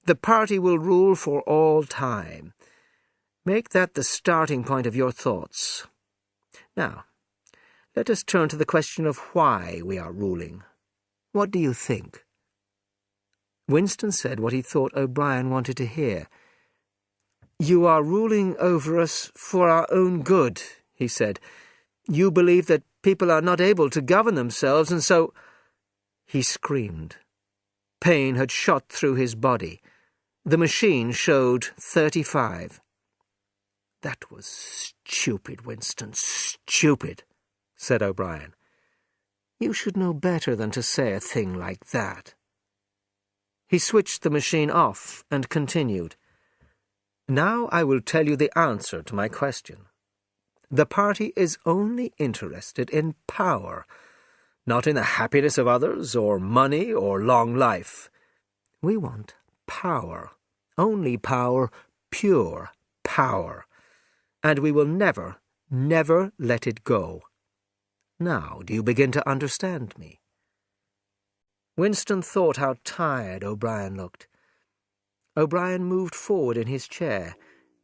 The party will rule for all time. Make that the starting point of your thoughts. Now, let us turn to the question of why we are ruling. What do you think? Winston said what he thought O'Brien wanted to hear. You are ruling over us for our own good, he said. You believe that people are not able to govern themselves, and so... He screamed. Pain had shot through his body. The machine showed 35. That was stupid, Winston, stupid, said O'Brien. You should know better than to say a thing like that. He switched the machine off and continued. Now I will tell you the answer to my question. The party is only interested in power, not in the happiness of others, or money, or long life. We want power, only power, pure power, and we will never, never let it go. Now, do you begin to understand me?" Winston thought how tired O'Brien looked. O'Brien moved forward in his chair,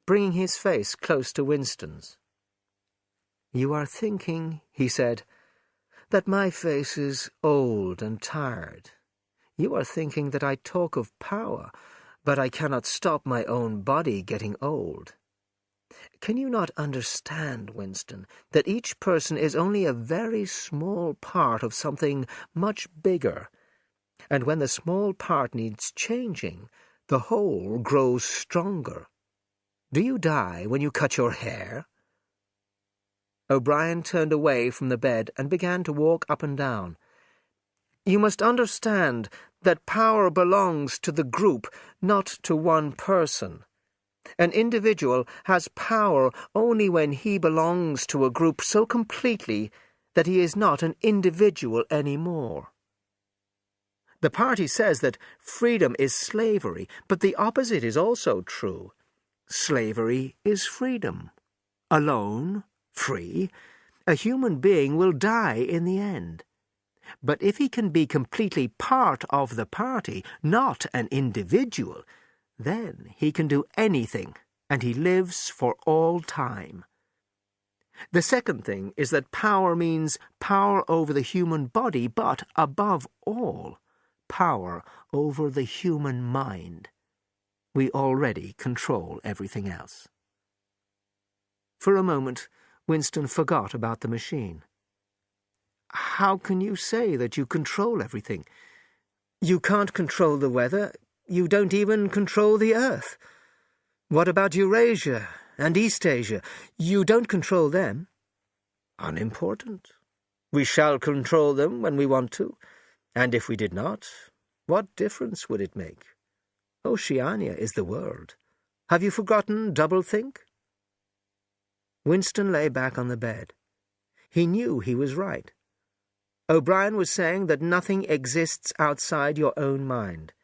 bringing his face close to Winston's. "You are thinking," he said, "that my face is old and tired. You are thinking that I talk of power, but I cannot stop my own body getting old. Can you not understand, Winston, that each person is only a very small part of something much bigger, and when the small part needs changing, the whole grows stronger? Do you die when you cut your hair?" O'Brien turned away from the bed and began to walk up and down. "You must understand that power belongs to the group, not to one person. An individual has power only when he belongs to a group so completely that he is not an individual any more. The party says that freedom is slavery, but the opposite is also true. Slavery is freedom. Alone, free, a human being will die in the end. But if he can be completely part of the party, not an individual, then he can do anything, and he lives for all time. The second thing is that power means power over the human body, but, above all, power over the human mind. We already control everything else." For a moment, Winston forgot about the machine. "How can you say that you control everything? You can't control the weather. You don't even control the earth. What about Eurasia and Eastasia? You don't control them." "Unimportant. We shall control them when we want to. And if we did not, what difference would it make? Oceania is the world. Have you forgotten doublethink?" Winston lay back on the bed. He knew he was right. O'Brien was saying that nothing exists outside your own mind.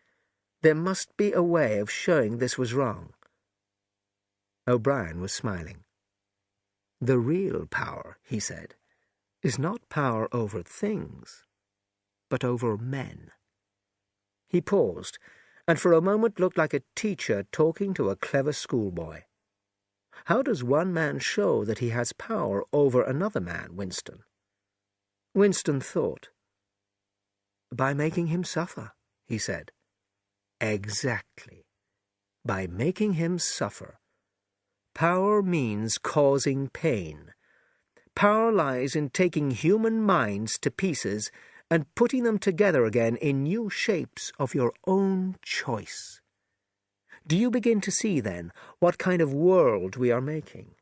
There must be a way of showing this was wrong. O'Brien was smiling. "The real power," he said, "is not power over things, but over men." He paused, and for a moment looked like a teacher talking to a clever schoolboy. "How does one man show that he has power over another man, Winston?" Winston thought. "By making him suffer," he said. "Exactly. By making him suffer. Power means causing pain. Power lies in taking human minds to pieces and putting them together again in new shapes of your own choice. Do you begin to see, then, what kind of world we are making?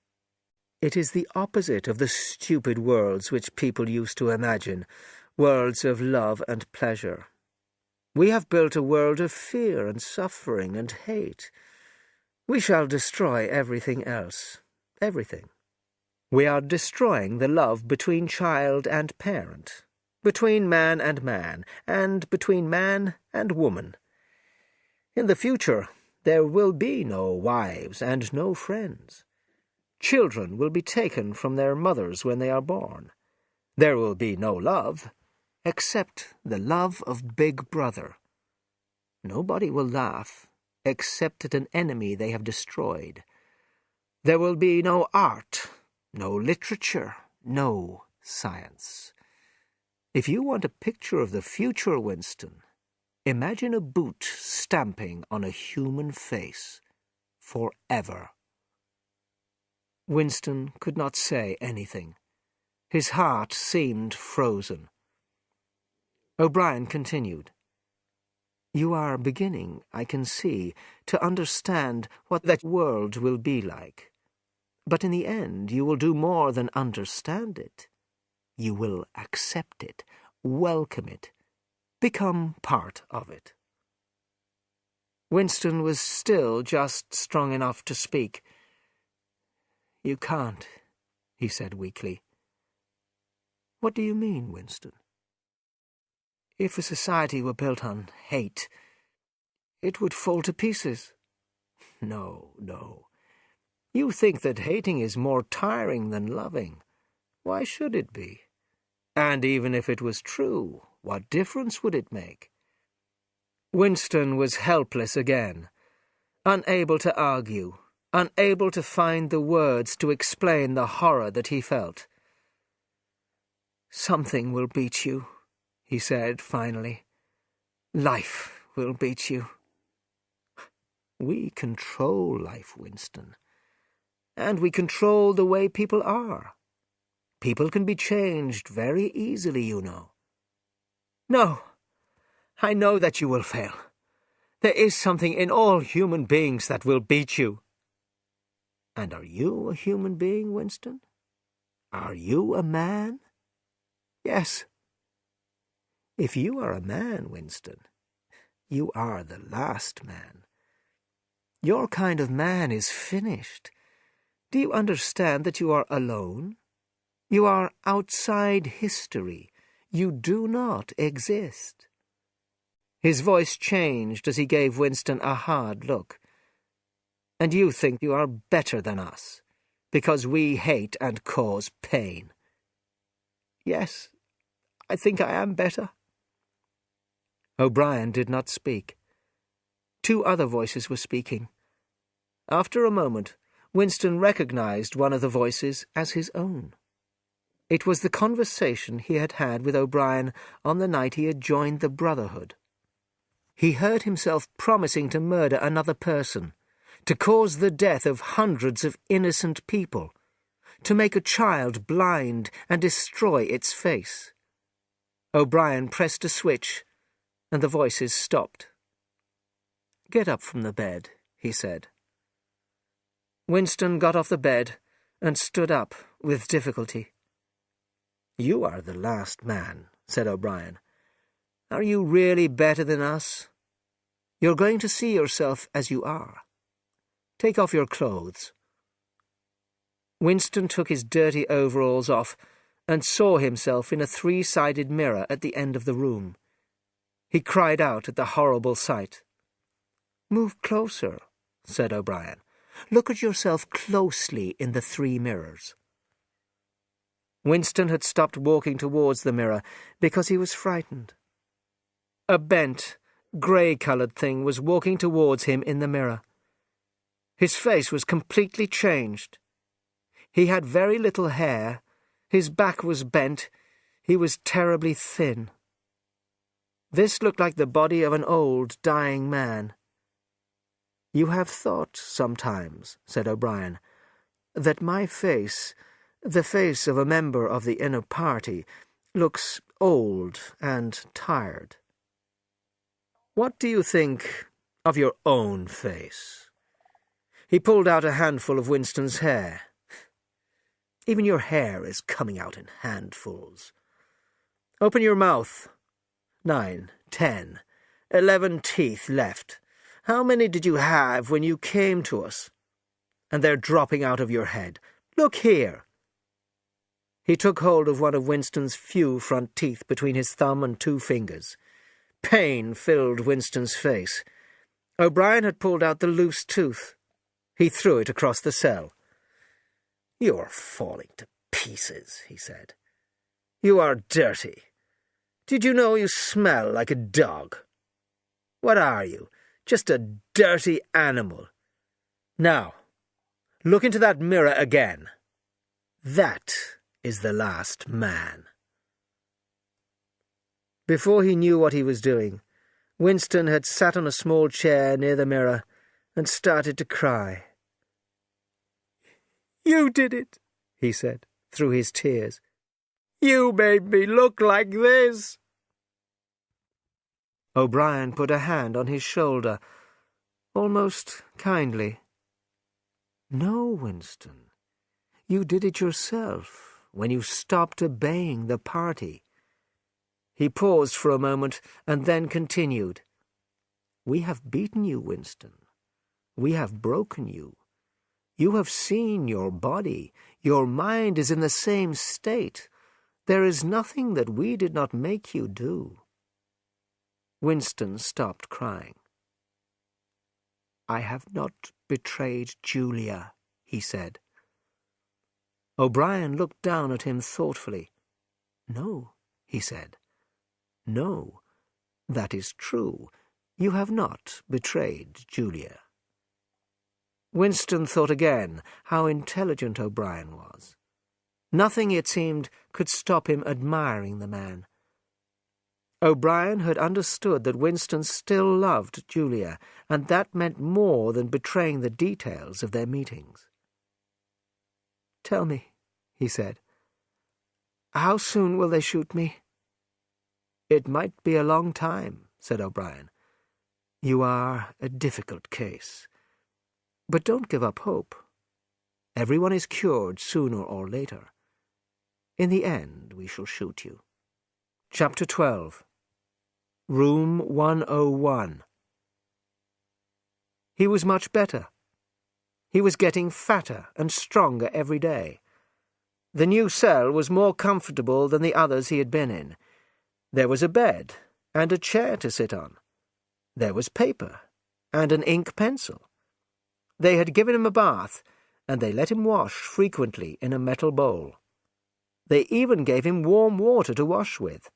It is the opposite of the stupid worlds which people used to imagine, worlds of love and pleasure. We have built a world of fear and suffering and hate. We shall destroy everything else, everything. We are destroying the love between child and parent, between man, and between man and woman. In the future, there will be no wives and no friends. Children will be taken from their mothers when they are born. There will be no love, except the love of Big Brother. Nobody will laugh, except at an enemy they have destroyed. There will be no art, no literature, no science. If you want a picture of the future, Winston, imagine a boot stamping on a human face, forever." Winston could not say anything. His heart seemed frozen. O'Brien continued. "You are beginning, I can see, to understand what that world will be like. But in the end you will do more than understand it. You will accept it, welcome it, become part of it." Winston was still just strong enough to speak. "You can't," he said weakly. "What do you mean, Winston?" "If a society were built on hate, it would fall to pieces." No. You think that hating is more tiring than loving. Why should it be? And even if it was true, what difference would it make? Winston was helpless again, unable to argue, unable to find the words to explain the horror that he felt. "Something will beat you," he said finally. "Life will beat you." We control life, Winston. And we control the way people are. People can be changed very easily, you know. No, I know that you will fail. There is something in all human beings that will beat you. And are you a human being, Winston? Are you a man? Yes. If you are a man, Winston, you are the last man. Your kind of man is finished. Do you understand that you are alone? You are outside history. You do not exist. His voice changed as he gave Winston a hard look. And you think you are better than us, because we hate and cause pain. Yes, I think I am better. O'Brien did not speak. Two other voices were speaking. After a moment, Winston recognized one of the voices as his own. It was the conversation he had had with O'Brien on the night he had joined the Brotherhood. He heard himself promising to murder another person, to cause the death of hundreds of innocent people, to make a child blind and destroy its face. O'Brien pressed a switch, and the voices stopped. "Get up from the bed," he said. Winston got off the bed and stood up with difficulty. "You are the last man," said O'Brien. "Are you really better than us? You're going to see yourself as you are. Take off your clothes." Winston took his dirty overalls off and saw himself in a three-sided mirror at the end of the room. He cried out at the horrible sight. "Move closer," said O'Brien. "Look at yourself closely in the three mirrors." Winston had stopped walking towards the mirror because he was frightened. A bent, grey-coloured thing was walking towards him in the mirror. His face was completely changed. He had very little hair, his back was bent, he was terribly thin. This looked like the body of an old, dying man. "You have thought sometimes," said O'Brien, "that my face, the face of a member of the inner party, looks old and tired. What do you think of your own face?" He pulled out a handful of Winston's hair. "Even your hair is coming out in handfuls. Open your mouth. 9, 10, 11 teeth left. How many did you have when you came to us? And they're dropping out of your head. Look here." He took hold of one of Winston's few front teeth between his thumb and two fingers. Pain filled Winston's face. O'Brien had pulled out the loose tooth. He threw it across the cell. "You're falling to pieces," he said. "You are dirty. Did you know you smell like a dog? What are you? Just a dirty animal. Now, look into that mirror again. That is the last man." Before he knew what he was doing, Winston had sat on a small chair near the mirror and started to cry. "You did it," he said, through his tears. "You made me look like this." O'Brien put a hand on his shoulder, almost kindly. "No, Winston, you did it yourself when you stopped obeying the party." He paused for a moment and then continued. "We have beaten you, Winston. We have broken you. You have seen your body. Your mind is in the same state. There is nothing that we did not make you do." Winston stopped crying. "I have not betrayed Julia," he said. O'Brien looked down at him thoughtfully. "No," he said. "No, that is true. You have not betrayed Julia." Winston thought again how intelligent O'Brien was. Nothing, it seemed, could stop him admiring the man. O'Brien had understood that Winston still loved Julia, and that meant more than betraying the details of their meetings. "Tell me," he said, "how soon will they shoot me?" "It might be a long time," said O'Brien. "You are a difficult case. But don't give up hope. Everyone is cured sooner or later. In the end, we shall shoot you." Chapter 12. Room 101. He was much better. He was getting fatter and stronger every day. The new cell was more comfortable than the others he had been in. There was a bed and a chair to sit on. There was paper and an ink pencil. They had given him a bath, and they let him wash frequently in a metal bowl. They even gave him warm water to wash with.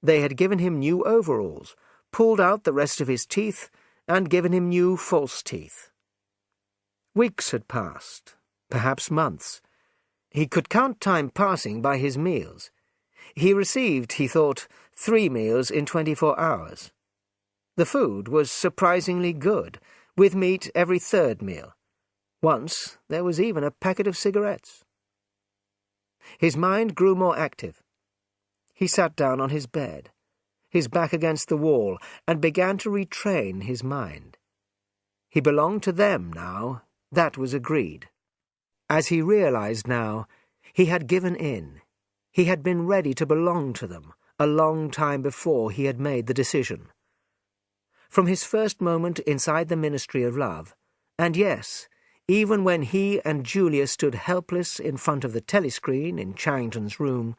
They had given him new overalls, pulled out the rest of his teeth, and given him new false teeth. Weeks had passed, perhaps months. He could count time passing by his meals. He received, he thought, 3 meals in 24 hours. The food was surprisingly good, with meat every 3rd meal. Once there was even a packet of cigarettes. His mind grew more active. He sat down on his bed, his back against the wall, and began to retrain his mind. He belonged to them now, that was agreed. As he realized now, he had given in. He had been ready to belong to them a long time before he had made the decision. From his first moment inside the Ministry of Love, and yes, even when he and Julia stood helpless in front of the telescreen in Charrington's room,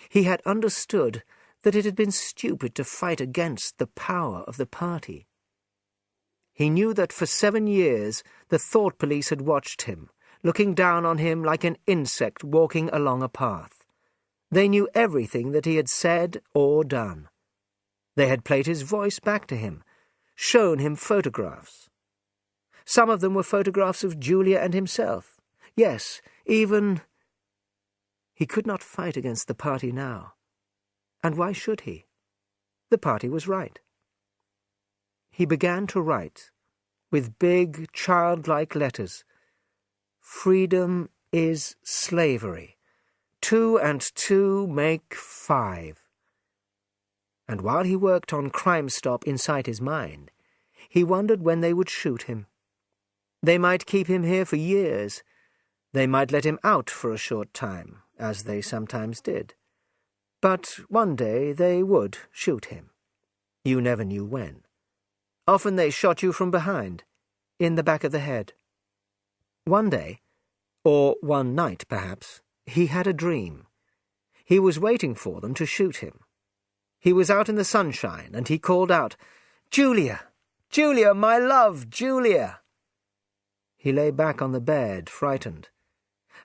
he had understood that it had been stupid to fight against the power of the party. He knew that for 7 years the thought police had watched him, looking down on him like an insect walking along a path. They knew everything that he had said or done. They had played his voice back to him, shown him photographs. Some of them were photographs of Julia and himself. Yes, even... He could not fight against the party now. And why should he? The party was right. He began to write, with big, childlike letters. "Freedom is slavery. 2 and 2 make 5. And while he worked on Crime Stop inside his mind, he wondered when they would shoot him. They might keep him here for years. They might let him out for a short time, as they sometimes did. But one day they would shoot him. You never knew when. Often they shot you from behind, in the back of the head. One day, or one night perhaps, he had a dream. He was waiting for them to shoot him. He was out in the sunshine, and he called out, "Julia! Julia, my love, Julia!" He lay back on the bed, frightened.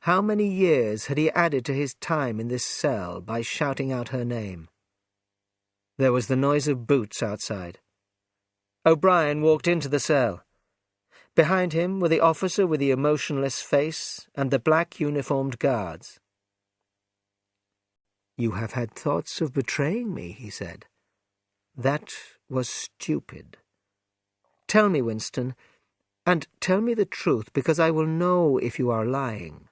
How many years had he added to his time in this cell by shouting out her name? There was the noise of boots outside. O'Brien walked into the cell. Behind him were the officer with the emotionless face and the black uniformed guards. "You have had thoughts of betraying me," he said. "That was stupid. Tell me, Winston, and tell me the truth, because I will know if you are lying.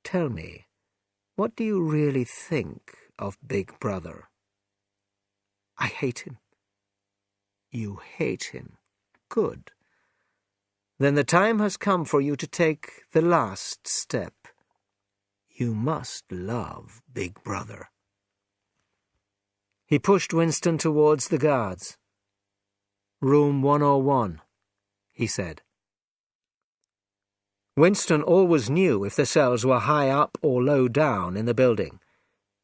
Tell me, what do you really think of Big Brother?" "I hate him." "You hate him? Good. Then the time has come for you to take the last step. You must love Big Brother." He pushed Winston towards the guards. "Room 101, he said. Winston always knew if the cells were high up or low down in the building.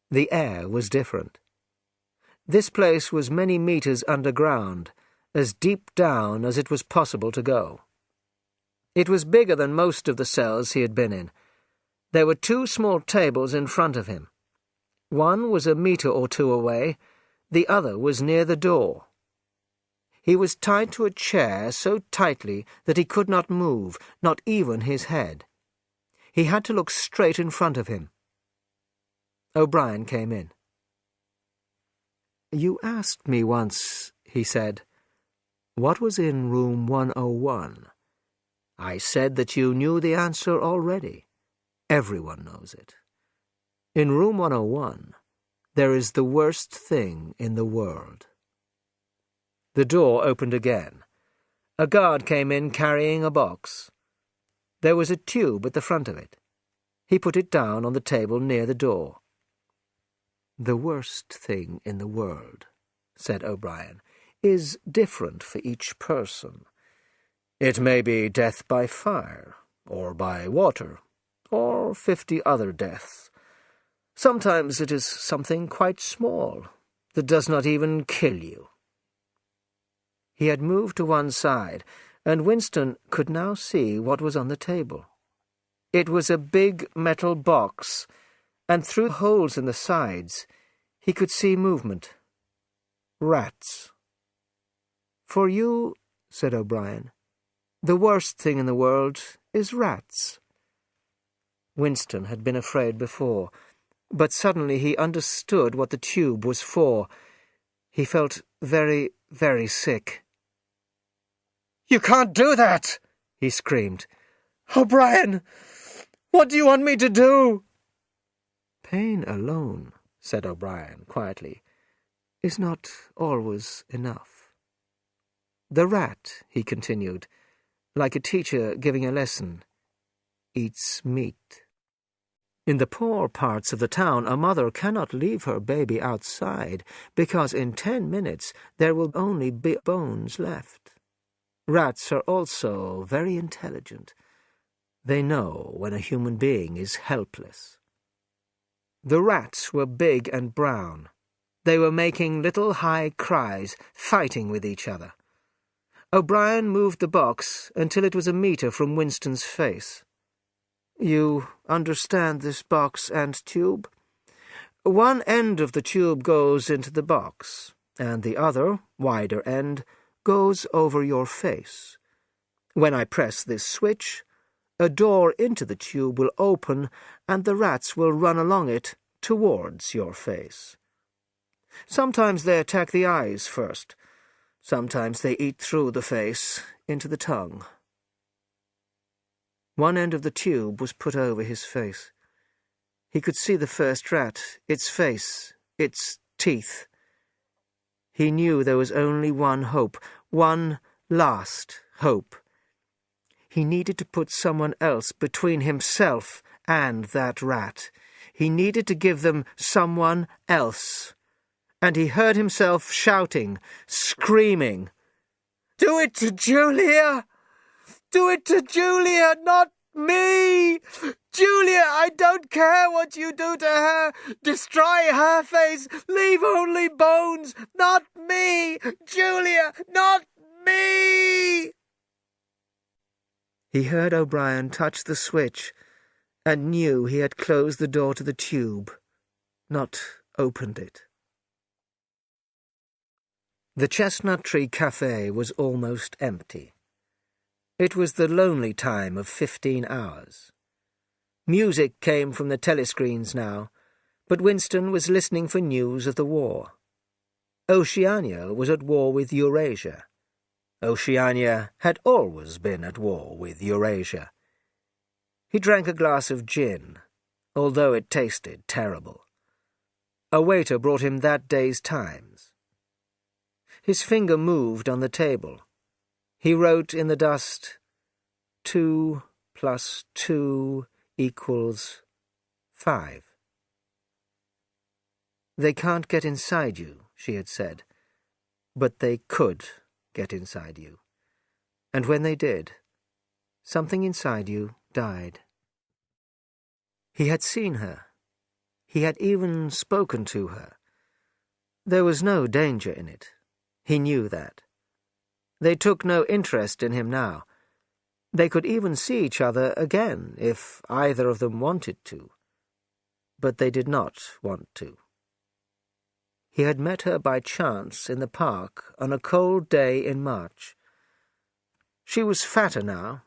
The air was different. This place was many meters underground, as deep down as it was possible to go. It was bigger than most of the cells he had been in. There were 2 small tables in front of him. One was a meter or 2 away, the other was near the door. He was tied to a chair so tightly that he could not move, not even his head. He had to look straight in front of him. O'Brien came in. "You asked me once," he said, "what was in room 101. I said that you knew the answer already. Everyone knows it. In room 101, there is the worst thing in the world." The door opened again. A guard came in carrying a box. There was a tube at the front of it. He put it down on the table near the door. "The worst thing in the world," said O'Brien, "is different for each person. It may be death by fire, or by water, or 50 other deaths. Sometimes it is something quite small, that does not even kill you." He had moved to one side, and Winston could now see what was on the table. It was a big metal box, and through holes in the sides he could see movement. Rats. "For you," said O'Brien, "the worst thing in the world is rats." Winston had been afraid before, but suddenly he understood what the tube was for. He felt very, very sick. "You can't do that!" he screamed. "O'Brien, what do you want me to do?" "Pain alone," said O'Brien quietly, "is not always enough. The rat," he continued, like a teacher giving a lesson, "eats meat. In the poor parts of the town, a mother cannot leave her baby outside, because in 10 minutes there will only be bones left. Rats are also very intelligent. They know when a human being is helpless." The rats were big and brown. They were making little high cries, fighting with each other. O'Brien moved the box until it was a meter from Winston's face. "You understand this box and tube? One end of the tube goes into the box, and the other, wider end, goes over your face. When I press this switch, a door into the tube will open, and the rats will run along it towards your face. Sometimes they attack the eyes first. Sometimes they eat through the face, into the tongue." One end of the tube was put over his face. He could see the first rat, its face, its teeth. He knew there was only one hope, one last hope. He needed to put someone else between himself and that rat. He needed to give them someone else. And he heard himself shouting, screaming, "Do it to Julia! Do it to Julia, not me! Julia, I don't care what you do to her! Destroy her face! Leave only bones! Not me! Julia, not me!" He heard O'Brien touch the switch and knew he had closed the door to the tube, not opened it. The Chestnut Tree Café was almost empty. It was the lonely time of 15 hours. Music came from the telescreens now, but Winston was listening for news of the war. Oceania was at war with Eurasia. Oceania had always been at war with Eurasia. He drank a glass of gin, although it tasted terrible. A waiter brought him that day's Times. His finger moved on the table. He wrote in the dust, 2 + 2 = 5. "They can't get inside you," she had said, "but they could get inside you. And when they did, something inside you died." He had seen her. He had even spoken to her. There was no danger in it. He knew that. They took no interest in him now. They could even see each other again if either of them wanted to. But they did not want to. He had met her by chance in the park on a cold day in March. She was fatter now.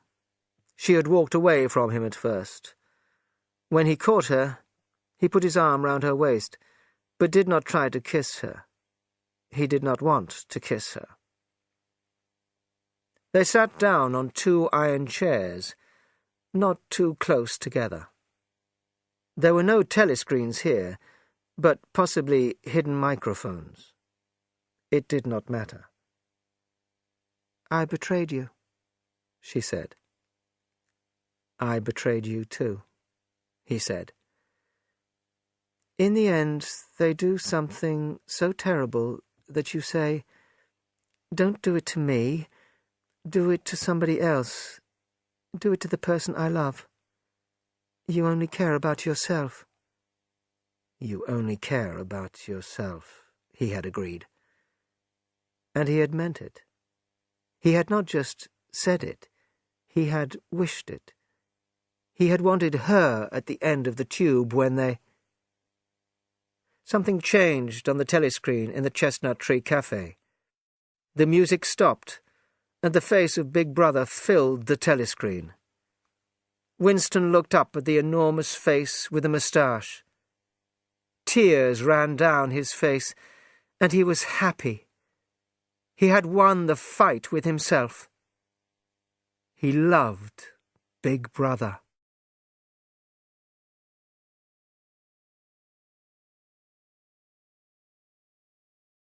She had walked away from him at first. When he caught her, he put his arm round her waist, but did not try to kiss her. He did not want to kiss her. They sat down on 2 iron chairs, not too close together. There were no telescreens here, but possibly hidden microphones. It did not matter. "I betrayed you," she said. "I betrayed you too," he said. "In the end, they do something so terrible that you say, 'Don't do it to me. Do it to somebody else. Do it to the person I love. You only care about yourself.'" "You only care about yourself," he had agreed. And he had meant it. He had not just said it, he had wished it. He had wanted her at the end of the tube when they... Something changed on the telescreen in the Chestnut Tree Cafe. The music stopped, and the face of Big Brother filled the telescreen. Winston looked up at the enormous face with a moustache. Tears ran down his face, and he was happy. He had won the fight with himself. He loved Big Brother.